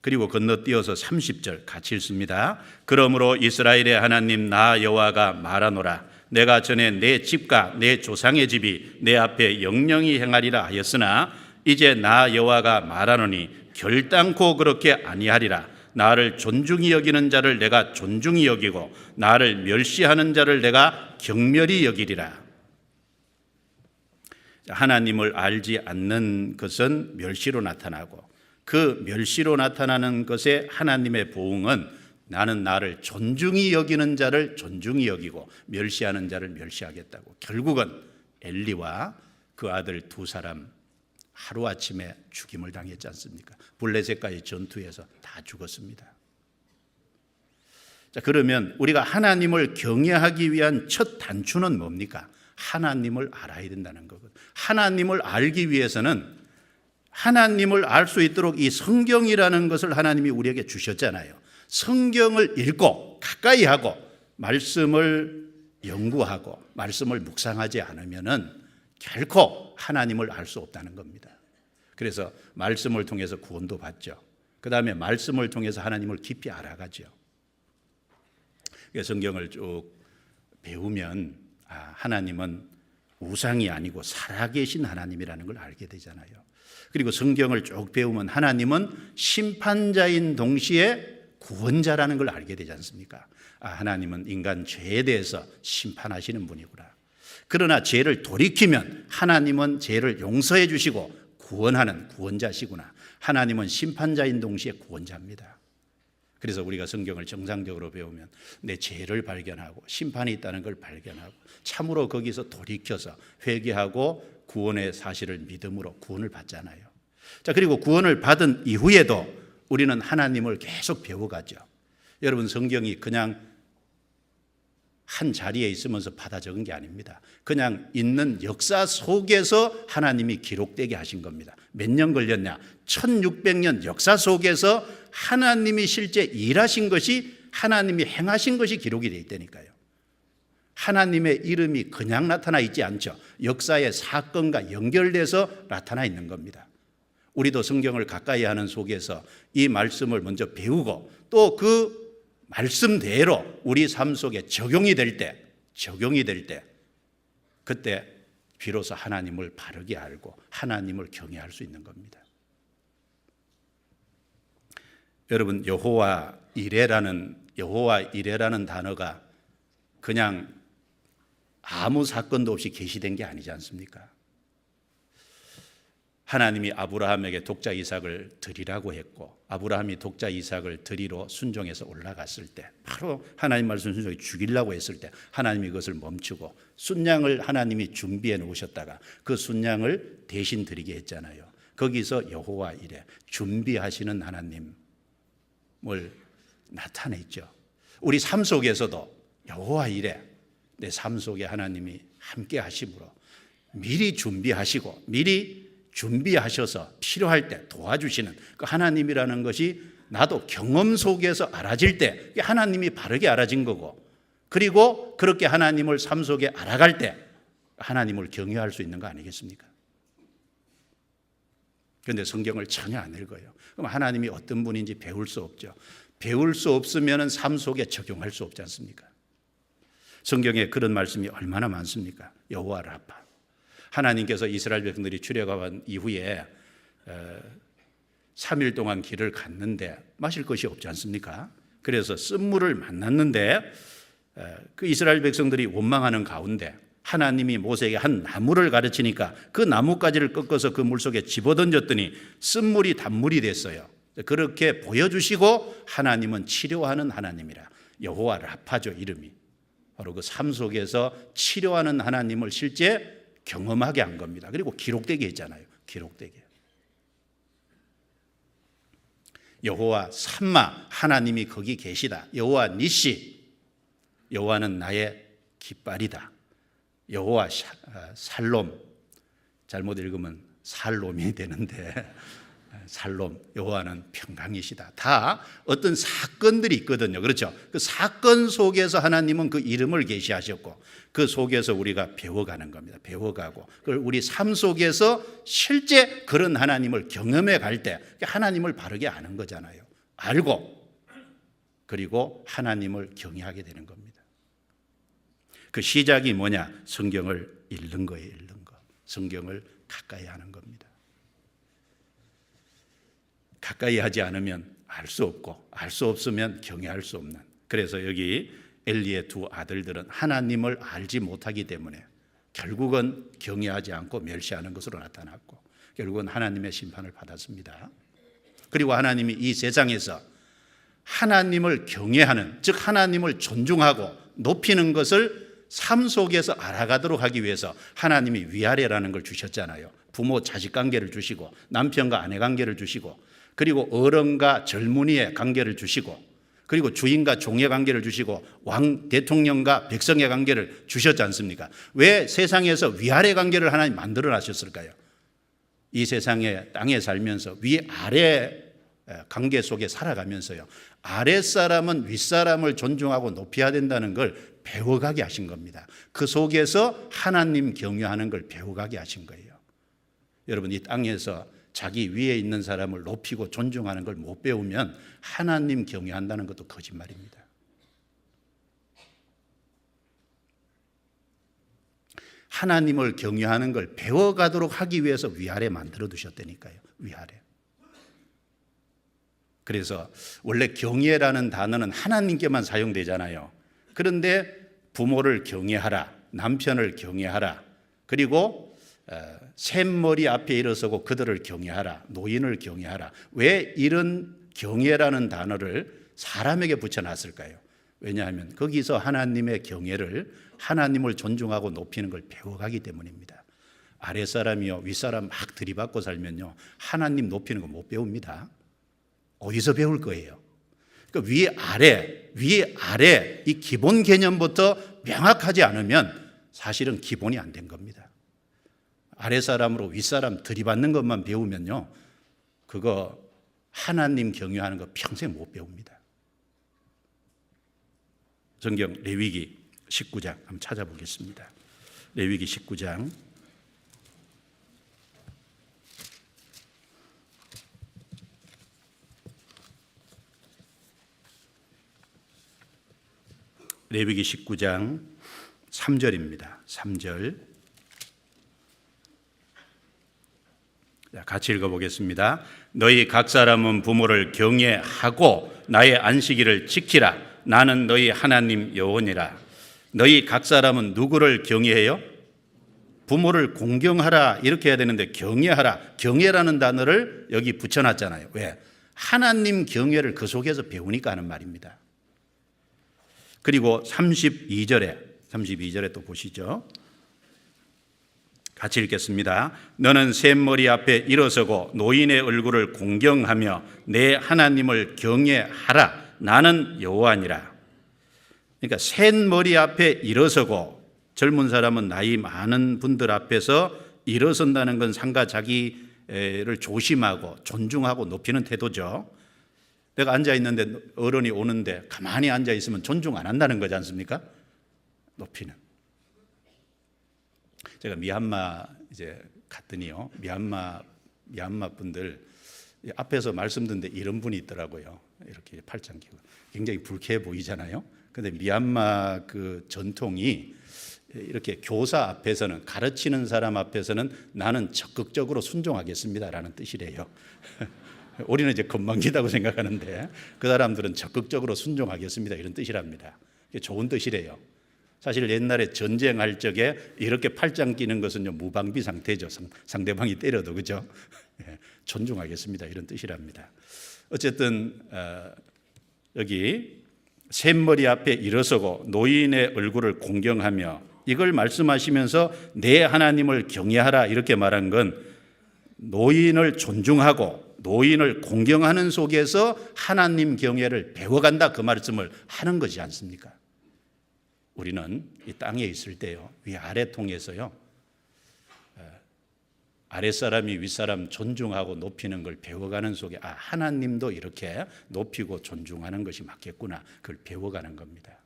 그리고 건너뛰어서 30절 같이 읽습니다. 그러므로 이스라엘의 하나님 나 여호와가 말하노라. 내가 전에 내 집과 내 조상의 집이 내 앞에 영영히 행하리라 하였으나 이제 나 여호와가 말하노니 결단코 그렇게 아니하리라. 나를 존중히 여기는 자를 내가 존중히 여기고 나를 멸시하는 자를 내가 경멸히 여기리라. 하나님을 알지 않는 것은 멸시로 나타나고 그 멸시로 나타나는 것에 하나님의 보응은 나는 나를 존중히 여기는 자를 존중히 여기고 멸시하는 자를 멸시하겠다고. 결국은 엘리와 그 아들 두 사람 하루아침에 죽임을 당했지 않습니까? 블레셋과의 전투에서 다 죽었습니다. 자, 그러면 우리가 하나님을 경외하기 위한 첫 단추는 뭡니까? 하나님을 알아야 된다는 거거든요. 하나님을 알기 위해서는 하나님을 알 수 있도록 이 성경이라는 것을 하나님이 우리에게 주셨잖아요. 성경을 읽고 가까이 하고 말씀을 연구하고 말씀을 묵상하지 않으면은 결코 하나님을 알 수 없다는 겁니다. 그래서 말씀을 통해서 구원도 받죠. 그 다음에 말씀을 통해서 하나님을 깊이 알아가죠. 성경을 쭉 배우면 하나님은 우상이 아니고 살아계신 하나님이라는 걸 알게 되잖아요. 그리고 성경을 쭉 배우면 하나님은 심판자인 동시에 구원자라는 걸 알게 되지 않습니까? 하나님은 인간 죄에 대해서 심판하시는 분이구나. 그러나 죄를 돌이키면 하나님은 죄를 용서해 주시고 구원하는 구원자시구나. 하나님은 심판자인 동시에 구원자입니다. 그래서 우리가 성경을 정상적으로 배우면 내 죄를 발견하고 심판이 있다는 걸 발견하고 참으로 거기서 돌이켜서 회개하고 구원의 사실을 믿음으로 구원을 받잖아요. 자, 그리고 구원을 받은 이후에도 우리는 하나님을 계속 배워가죠. 여러분, 성경이 그냥 한 자리에 있으면서 받아 적은 게 아닙니다. 그냥 있는 역사 속에서 하나님이 기록되게 하신 겁니다. 몇 년 걸렸냐? 1600년 역사 속에서 하나님이 실제 일하신 것이, 하나님이 행하신 것이 기록이 되어 있다니까요. 하나님의 이름이 그냥 나타나 있지 않죠. 역사의 사건과 연결돼서 나타나 있는 겁니다. 우리도 성경을 가까이 하는 속에서 이 말씀을 먼저 배우고 또 그 말씀대로 우리 삶 속에 적용이 될 때 그때 비로소 하나님을 바르게 알고 하나님을 경외할 수 있는 겁니다. 여러분, 여호와 이레라는 단어가 그냥 아무 사건도 없이 계시된 게 아니지 않습니까? 하나님이 아브라함에게 독자 이삭을 드리라고 했고 아브라함이 독자 이삭을 드리러 순종해서 올라갔을 때 바로 하나님 말씀 순종해 죽이려고 했을 때 하나님이 그것을 멈추고 순양을 하나님이 준비해 놓으셨다가 그 순양을 대신 드리게 했잖아요. 거기서 여호와 이레, 준비하시는 하나님을 나타냈죠. 우리 삶 속에서도 여호와 이레, 내 삶 속에 하나님이 함께 하심으로 미리 준비하시고 미리 준비하셔서 필요할 때 도와주시는 그 하나님이라는 것이 나도 경험 속에서 알아질 때 하나님이 바르게 알아진 거고, 그리고 그렇게 하나님을 삶 속에 알아갈 때 하나님을 경외할 수 있는 거 아니겠습니까? 그런데 성경을 전혀 안 읽어요. 그럼 하나님이 어떤 분인지 배울 수 없죠. 배울 수 없으면 삶 속에 적용할 수 없지 않습니까? 성경에 그런 말씀이 얼마나 많습니까? 여호와 라파, 하나님께서 이스라엘 백성들이 출애굽한 이후에 3일 동안 길을 갔는데 마실 것이 없지 않습니까? 그래서 쓴물을 만났는데 그 이스라엘 백성들이 원망하는 가운데 하나님이 모세에게 한 나무를 가르치니까 그 나뭇가지를 꺾어서 그 물속에 집어던졌더니 쓴물이 단물이 됐어요. 그렇게 보여주시고 하나님은 치료하는 하나님이라. 여호와 라파죠, 이름이. 바로 그 삶 속에서 치료하는 하나님을 실제 경험하게 한 겁니다. 그리고 기록되게 했잖아요. 기록되게. 여호와 삼마, 하나님이 거기 계시다. 여호와 니시, 여호와는 나의 깃발이다. 여호와 살롬, 잘못 읽으면 살롬이 되는데 살롬, 여호와는 평강이시다. 다 어떤 사건들이 있거든요. 그렇죠? 그 사건 속에서 하나님은 그 이름을 계시하셨고 그 속에서 우리가 배워가는 겁니다. 배워가고 그걸 우리 삶 속에서 실제 그런 하나님을 경험해 갈 때 하나님을 바르게 아는 거잖아요. 알고 그리고 하나님을 경외하게 되는 겁니다. 그 시작이 뭐냐? 성경을 읽는 거예요. 읽는 거. 성경을 가까이 하는 겁니다. 가까이 하지 않으면 알 수 없고 알 수 없으면 경외할 수 없는. 그래서 여기 엘리의 두 아들들은 하나님을 알지 못하기 때문에 결국은 경외하지 않고 멸시하는 것으로 나타났고 결국은 하나님의 심판을 받았습니다. 그리고 하나님이 이 세상에서 하나님을 경외하는, 즉 하나님을 존중하고 높이는 것을 삶 속에서 알아가도록 하기 위해서 하나님이 위아래라는 걸 주셨잖아요. 부모 자식 관계를 주시고 남편과 아내 관계를 주시고 그리고 어른과 젊은이의 관계를 주시고 그리고 주인과 종의 관계를 주시고 왕 대통령과 백성의 관계를 주셨지 않습니까? 왜 세상에서 위아래 관계를 하나님 만들어 놨었을까요? 이 세상에 땅에 살면서 위아래 관계 속에 살아가면서요, 아랫사람은 윗사람을 존중하고 높여야 된다는 걸 배워가게 하신 겁니다. 그 속에서 하나님 경외하는 걸 배워가게 하신 거예요. 여러분, 이 땅에서 자기 위에 있는 사람을 높이고 존중하는 걸 못 배우면 하나님 경외한다는 것도 거짓말입니다. 하나님을 경외하는 걸 배워가도록 하기 위해서 위아래 만들어 두셨다니까요. 위아래. 그래서 원래 경외라는 단어는 하나님께만 사용되잖아요. 그런데 부모를 경외하라, 남편을 경외하라, 그리고 샘머리 앞에 일어서고 그들을 경외하라, 노인을 경외하라. 왜 이런 경외라는 단어를 사람에게 붙여놨을까요? 왜냐하면 거기서 하나님의 경외를, 하나님을 존중하고 높이는 걸 배워가기 때문입니다. 아랫사람이요 윗사람 막 들이받고 살면요 하나님 높이는 거 못 배웁니다. 어디서 배울 거예요? 그러니까 위아래 이 기본 개념부터 명확하지 않으면 사실은 기본이 안 된 겁니다. 아랫사람으로 윗사람 들이받는 것만 배우면요 그거 하나님 경외하는 거 평생 못 배웁니다. 성경 레위기 19장 한번 찾아보겠습니다. 레위기 19장 레위기 19장 3절입니다. 3절 같이 읽어보겠습니다. 너희 각 사람은 부모를 경외하고 나의 안식일을 지키라. 나는 너희 하나님 여호와니라. 너희 각 사람은 누구를 경외해요? 부모를 공경하라 이렇게 해야 되는데 경외하라, 경외라는 단어를 여기 붙여놨잖아요. 왜? 하나님 경외를 그 속에서 배우니까 하는 말입니다. 그리고 32절에 또 보시죠. 같이 읽겠습니다. 너는 샘머리 앞에 일어서고 노인의 얼굴을 공경하며 내 하나님을 경외하라. 나는 여호와니라. 그러니까 샘머리 앞에 일어서고, 젊은 사람은 나이 많은 분들 앞에서 일어선다는 건 상가 자기를 조심하고 존중하고 높이는 태도죠. 내가 앉아 있는데 어른이 오는데 가만히 앉아 있으면 존중 안 한다는 거지 않습니까? 높이는. 제가 미얀마 이제 갔더니요, 미얀마 분들 앞에서 말씀 듣는데 이런 분이 있더라고요. 이렇게 팔짱 끼고 굉장히 불쾌해 보이잖아요. 근데 미얀마 그 전통이 이렇게 교사 앞에서는, 가르치는 사람 앞에서는 나는 적극적으로 순종하겠습니다라는 뜻이래요. 우리는 이제 건방지다고 생각하는데 그 사람들은 적극적으로 순종하겠습니다 이런 뜻이랍니다. 좋은 뜻이래요. 사실 옛날에 전쟁할 적에 이렇게 팔짱 끼는 것은 무방비 상태죠. 상대방이 때려도, 그죠? 존중하겠습니다 이런 뜻이랍니다. 어쨌든 여기 샘머리 앞에 일어서고 노인의 얼굴을 공경하며, 이걸 말씀하시면서 내 하나님을 경외하라 이렇게 말한 건 노인을 존중하고 노인을 공경하는 속에서 하나님 경외를 배워간다, 그 말씀을 하는 것이지 않습니까? 우리는 이 땅에 있을 때요, 위아래 통해서요, 아랫사람이 윗사람 존중하고 높이는 걸 배워가는 속에 하나님도 이렇게 높이고 존중하는 것이 맞겠구나, 그걸 배워가는 겁니다.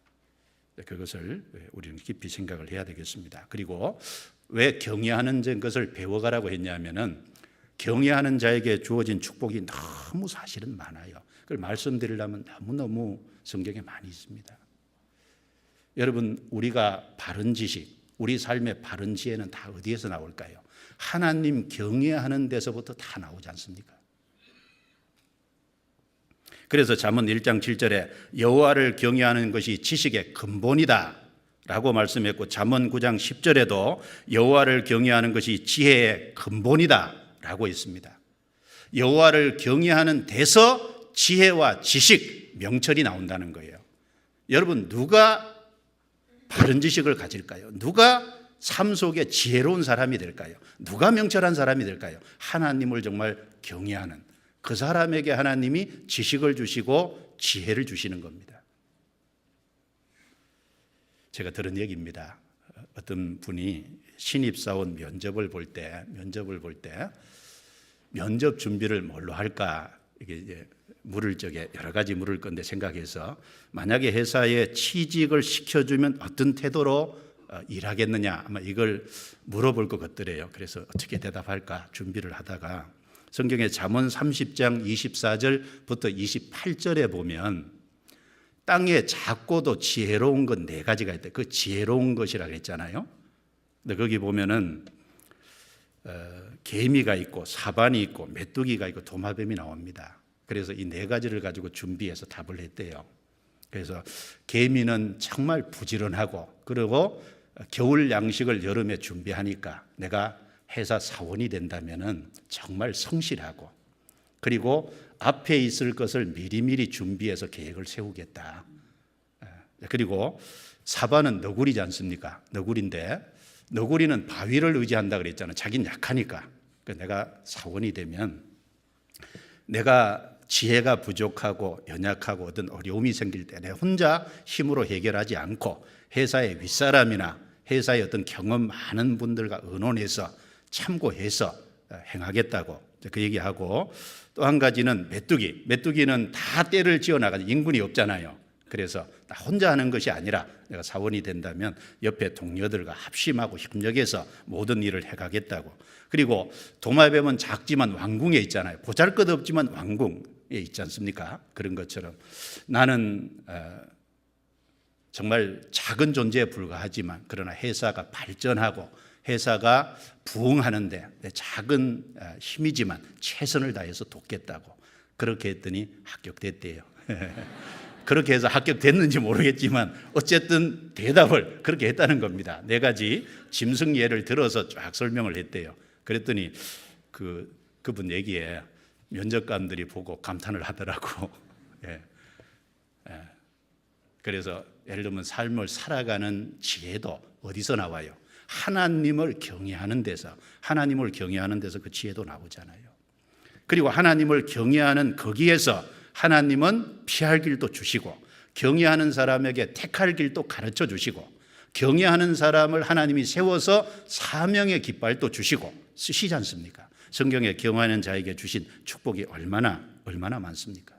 그것을 우리는 깊이 생각을 해야 되겠습니다. 그리고 왜 경외하는 것을 배워가라고 했냐면은 경외하는 자에게 주어진 축복이 너무 사실은 많아요. 그걸 말씀드리려면 너무너무 성경에 많이 있습니다. 여러분, 우리가 바른 지식, 우리 삶의 바른 지혜는 다 어디에서 나올까요? 하나님 경외하는 데서부터 다 나오지 않습니까? 그래서 잠언 1장 7절에 여호와를 경외하는 것이 지식의 근본이다 라고 말씀했고, 잠언 9장 10절에도 여호와를 경외하는 것이 지혜의 근본이다 라고 했습니다. 여호와를 경외하는 데서 지혜와 지식, 명철이 나온다는 거예요. 여러분, 누가 바른 지식을 가질까요? 누가 삶 속에 지혜로운 사람이 될까요? 누가 명철한 사람이 될까요? 하나님을 정말 경외하는 그 사람에게 하나님이 지식을 주시고 지혜를 주시는 겁니다. 제가 들은 얘기입니다. 어떤 분이 신입사원 면접을 볼 때 면접 준비를 뭘로 할까, 이게 이제 여러 가지 물을 건데 생각해서 만약에 회사에 취직을 시켜주면 어떤 태도로 일하겠느냐, 아마 이걸 물어볼 것 같더래요. 그래서 어떻게 대답할까 준비를 하다가 성경의 잠언 30장 24절부터 28절에 보면 땅에 작고도 지혜로운 것 4가지가 있대. 그 지혜로운 것이라고 했잖아요. 근데 거기 보면은 개미가 있고 사반이 있고 메뚜기가 있고 도마뱀이 나옵니다. 그래서 이 4가지를 가지고 준비해서 답을 했대요. 그래서 개미는 정말 부지런하고, 그리고 겨울 양식을 여름에 준비하니까 내가 회사 사원이 된다면은 정말 성실하고, 그리고 앞에 있을 것을 미리미리 준비해서 계획을 세우겠다. 그리고 사반은 너구리지 않습니까? 너구리인데 너구리는 바위를 의지한다 그랬잖아요. 자기는 약하니까. 내가 사원이 되면 내가 지혜가 부족하고 연약하고 어떤 어려움이 생길 때 내 혼자 힘으로 해결하지 않고 회사의 윗사람이나 회사의 어떤 경험 많은 분들과 의논해서 참고해서 행하겠다고 그 얘기하고, 또 한 가지는 메뚜기는 다 떼를 지어나가지 인군이 없잖아요. 그래서 나 혼자 하는 것이 아니라 내가 사원이 된다면 옆에 동료들과 합심하고 협력해서 모든 일을 해가겠다고. 그리고 도마뱀은 작지만 왕궁에 있잖아요. 보잘것없지만 왕궁에 있지 않습니까? 그런 것처럼 나는 정말 작은 존재에 불과하지만 그러나 회사가 발전하고 회사가 부흥하는데 내 작은 힘이지만 최선을 다해서 돕겠다고. 그렇게 했더니 합격됐대요. 그렇게 해서 합격됐는지 모르겠지만 어쨌든 대답을 그렇게 했다는 겁니다. 4가지 짐승 예를 들어서 쫙 설명을 했대요. 그랬더니 그분 얘기에 면접관들이 보고 감탄을 하더라고. 그래서 예를 들면 삶을 살아가는 지혜도 어디서 나와요? 하나님을 경외하는 데서 그 지혜도 나오잖아요. 그리고 하나님을 경외하는 거기에서 하나님은 피할 길도 주시고, 경외하는 사람에게 택할 길도 가르쳐 주시고, 경외하는 사람을 하나님이 세워서 사명의 깃발도 주시고 쓰시지 않습니까? 성경에 경외하는 자에게 주신 축복이 얼마나 많습니까?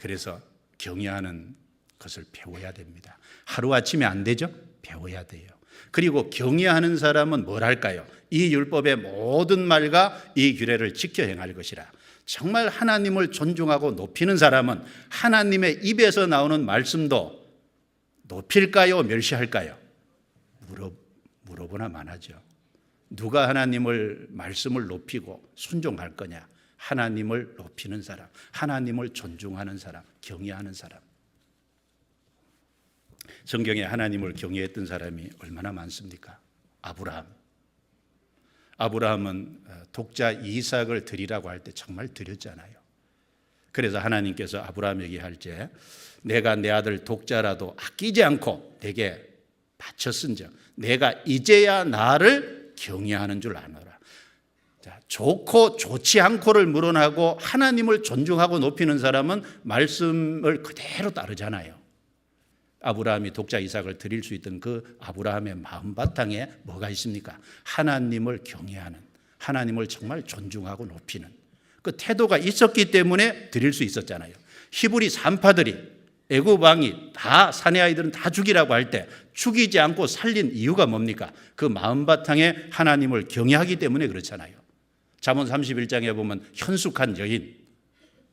그래서 경외하는 것을 배워야 됩니다. 하루아침에 안 되죠? 배워야 돼요. 그리고 경외하는 사람은 뭘 할까요? 이 율법의 모든 말과 이 규례를 지켜 행할 것이라. 정말 하나님을 존중하고 높이는 사람은 하나님의 입에서 나오는 말씀도 높일까요? 멸시할까요? 물어보나 마나죠. 누가 하나님을 말씀을 높이고 순종할 거냐? 하나님을 높이는 사람, 하나님을 존중하는 사람, 경외하는 사람. 성경에 하나님을 경외했던 사람이 얼마나 많습니까? 아브라함은 독자 이삭을 드리라고 할 때 정말 드렸잖아요. 그래서 하나님께서 아브라함에게 할 때 내가 내 아들 독자라도 아끼지 않고 내게 바쳤은즉 내가 이제야 나를 경외하는 줄 아노라. 자, 좋고 좋지 않고를 물어나고 하나님을 존중하고 높이는 사람은 말씀을 그대로 따르잖아요. 아브라함이 독자 이삭을 드릴 수 있던 그 아브라함의 마음 바탕에 뭐가 있습니까? 하나님을 경외하는, 하나님을 정말 존중하고 높이는 그 태도가 있었기 때문에 드릴 수 있었잖아요. 히브리 산파들이 애굽 왕이 다 사내 아이들은 다 죽이라고 할 때 죽이지 않고 살린 이유가 뭡니까? 그 마음 바탕에 하나님을 경외하기 때문에 그렇잖아요. 잠언 31장에 보면 현숙한 여인,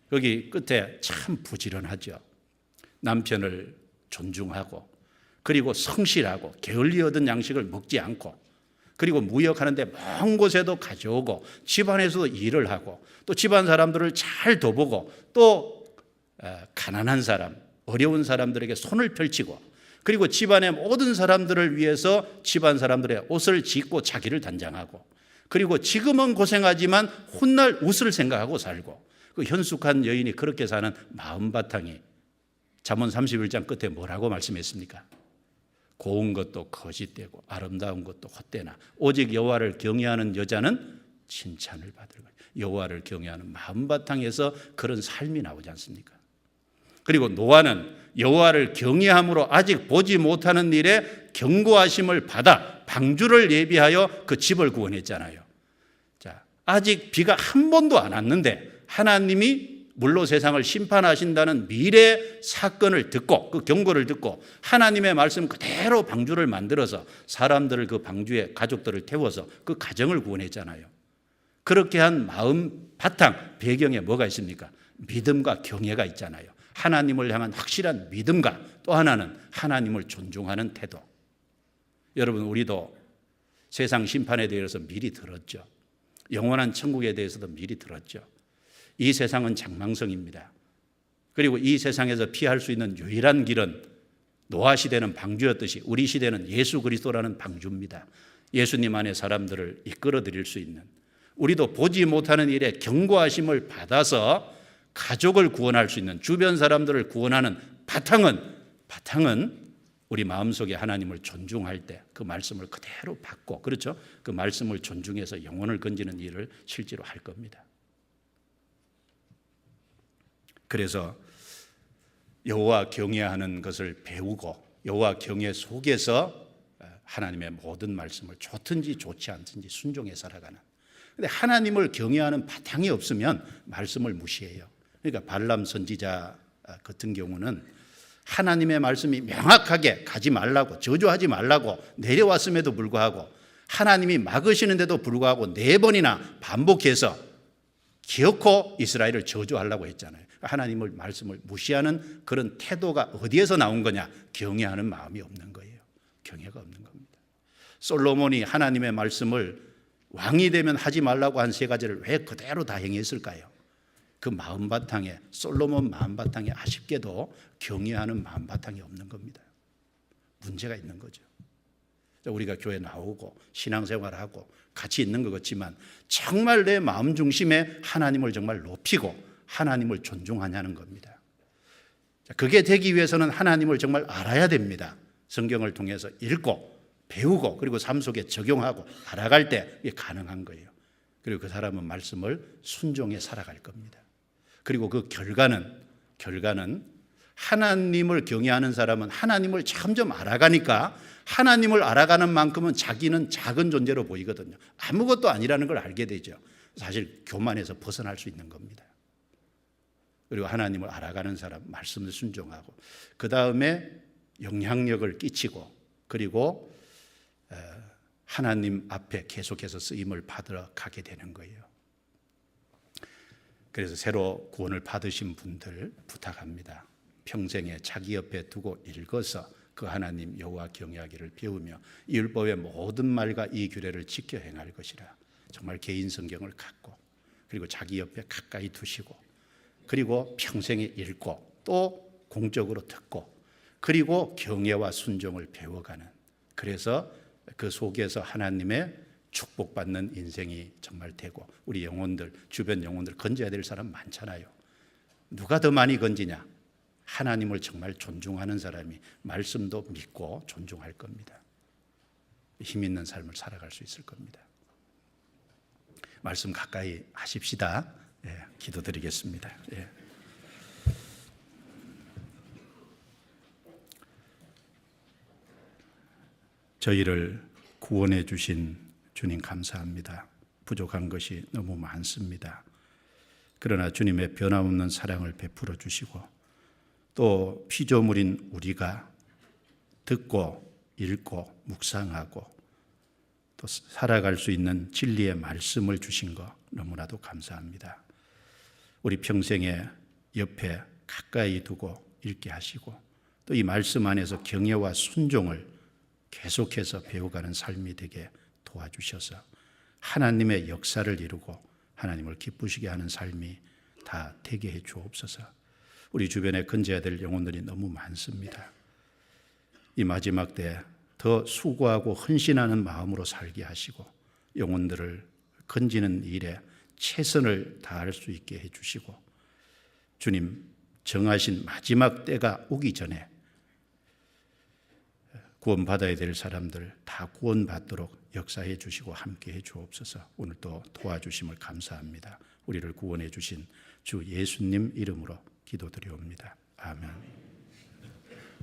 거기 끝에 참 부지런하죠. 남편을 존중하고, 그리고 성실하고, 게을리 얻은 양식을 먹지 않고, 그리고 무역하는데 먼 곳에도 가져오고, 집안에서도 일을 하고, 또 집안 사람들을 잘 돌보고, 또 가난한 사람, 어려운 사람들에게 손을 펼치고, 그리고 집안의 모든 사람들을 위해서 집안 사람들의 옷을 짓고 자기를 단장하고, 그리고 지금은 고생하지만 훗날 웃을 생각하고 살고, 그 현숙한 여인이 그렇게 사는 마음 바탕이 잠언 31장 끝에 뭐라고 말씀했습니까? 고운 것도 거짓되고 아름다운 것도 헛되나 오직 여호와를 경외하는 여자는 칭찬을 받을 거예요. 여호와를 경외하는 마음 바탕에서 그런 삶이 나오지 않습니까? 그리고 노아는 여호와를 경외함으로 아직 보지 못하는 일에 경고하심을 받아 방주를 예비하여 그 집을 구원했잖아요. 자, 아직 비가 한 번도 안 왔는데 하나님이 물로 세상을 심판하신다는 미래 사건을 듣고 그 경고를 듣고 하나님의 말씀 그대로 방주를 만들어서 사람들을 그 방주에 가족들을 태워서 그 가정을 구원했잖아요. 그렇게 한 마음 바탕 배경에 뭐가 있습니까? 믿음과 경외가 있잖아요. 하나님을 향한 확실한 믿음과 또 하나는 하나님을 존중하는 태도. 여러분, 우리도 세상 심판에 대해서 미리 들었죠. 영원한 천국에 대해서도 미리 들었죠. 이 세상은 장망성입니다. 그리고 이 세상에서 피할 수 있는 유일한 길은 노아 시대는 방주였듯이 우리 시대는 예수 그리스도라는 방주입니다. 예수님 안에 사람들을 이끌어 드릴 수 있는, 우리도 보지 못하는 일에 경고하심을 받아서 가족을 구원할 수 있는, 주변 사람들을 구원하는 바탕은 우리 마음속에 하나님을 존중할 때 그 말씀을 그대로 받고, 그렇죠? 그 말씀을 존중해서 영혼을 건지는 일을 실제로 할 겁니다. 그래서 여호와 경외하는 것을 배우고 여호와 경외 속에서 하나님의 모든 말씀을 좋든지 좋지 않든지 순종해 살아가는. 근데 하나님을 경외하는 바탕이 없으면 말씀을 무시해요. 그러니까 발람 선지자 같은 경우는 하나님의 말씀이 명확하게 가지 말라고, 저주하지 말라고 내려왔음에도 불구하고 하나님이 막으시는데도 불구하고 4번이나 반복해서 기어코 이스라엘을 저주하려고 했잖아요. 하나님의 말씀을 무시하는 그런 태도가 어디에서 나온 거냐? 경외하는 마음이 없는 거예요. 경외가 없는 겁니다. 솔로몬이 하나님의 말씀을 왕이 되면 하지 말라고 한 3가지를 왜 그대로 다 행했을까요? 그 마음 바탕에, 솔로몬 마음 바탕에 아쉽게도 경외하는 마음 바탕이 없는 겁니다. 문제가 있는 거죠. 우리가 교회 나오고 신앙생활하고 같이 있는 것 같지만 정말 내 마음 중심에 하나님을 정말 높이고 하나님을 존중하냐는 겁니다. 그게 되기 위해서는 하나님을 정말 알아야 됩니다. 성경을 통해서 읽고 배우고 그리고 삶 속에 적용하고 알아갈 때 이게 가능한 거예요. 그리고 그 사람은 말씀을 순종해 살아갈 겁니다. 그리고 그 결과는 하나님을 경외하는 사람은 하나님을 점점 알아가니까 하나님을 알아가는 만큼은 자기는 작은 존재로 보이거든요. 아무것도 아니라는 걸 알게 되죠. 사실 교만에서 벗어날 수 있는 겁니다. 그리고 하나님을 알아가는 사람, 말씀을 순종하고 그 다음에 영향력을 끼치고 그리고 하나님 앞에 계속해서 쓰임을 받으러 가게 되는 거예요. 그래서 새로 구원을 받으신 분들 부탁합니다. 평생에 자기 옆에 두고 읽어서 그 하나님 여호와 경외하기를 배우며 이 율법의 모든 말과 이 규례를 지켜 행할 것이라. 정말 개인 성경을 갖고 그리고 자기 옆에 가까이 두시고 그리고 평생에 읽고 또 공적으로 듣고 그리고 경외와 순종을 배워가는, 그래서 그 속에서 하나님의 축복받는 인생이 정말 되고 우리 영혼들, 주변 영혼들 건져야 될 사람 많잖아요. 누가 더 많이 건지냐? 하나님을 정말 존중하는 사람이 말씀도 믿고 존중할 겁니다. 힘 있는 삶을 살아갈 수 있을 겁니다. 말씀 가까이 하십시다. 기도드리겠습니다. 저희를 구원해 주신 주님 감사합니다. 부족한 것이 너무 많습니다. 그러나 주님의 변함없는 사랑을 베풀어 주시고 또 피조물인 우리가 듣고 읽고 묵상하고 또 살아갈 수 있는 진리의 말씀을 주신 거 너무나도 감사합니다. 우리 평생에 옆에 가까이 두고 읽게 하시고 또 이 말씀 안에서 경외와 순종을 계속해서 배워가는 삶이 되게 도와주셔서 하나님의 역사를 이루고 하나님을 기쁘시게 하는 삶이 다 되게 해 주옵소서. 우리 주변에 건져야 될 영혼들이 너무 많습니다. 이 마지막 때 더 수고하고 헌신하는 마음으로 살게 하시고 영혼들을 건지는 일에 최선을 다할 수 있게 해주시고 주님 정하신 마지막 때가 오기 전에 구원받아야 될 사람들 다 구원받도록 역사해 주시고 함께해 주옵소서. 오늘도 도와주심을 감사합니다. 우리를 구원해 주신 주 예수님 이름으로 기도드리옵니다. 아멘.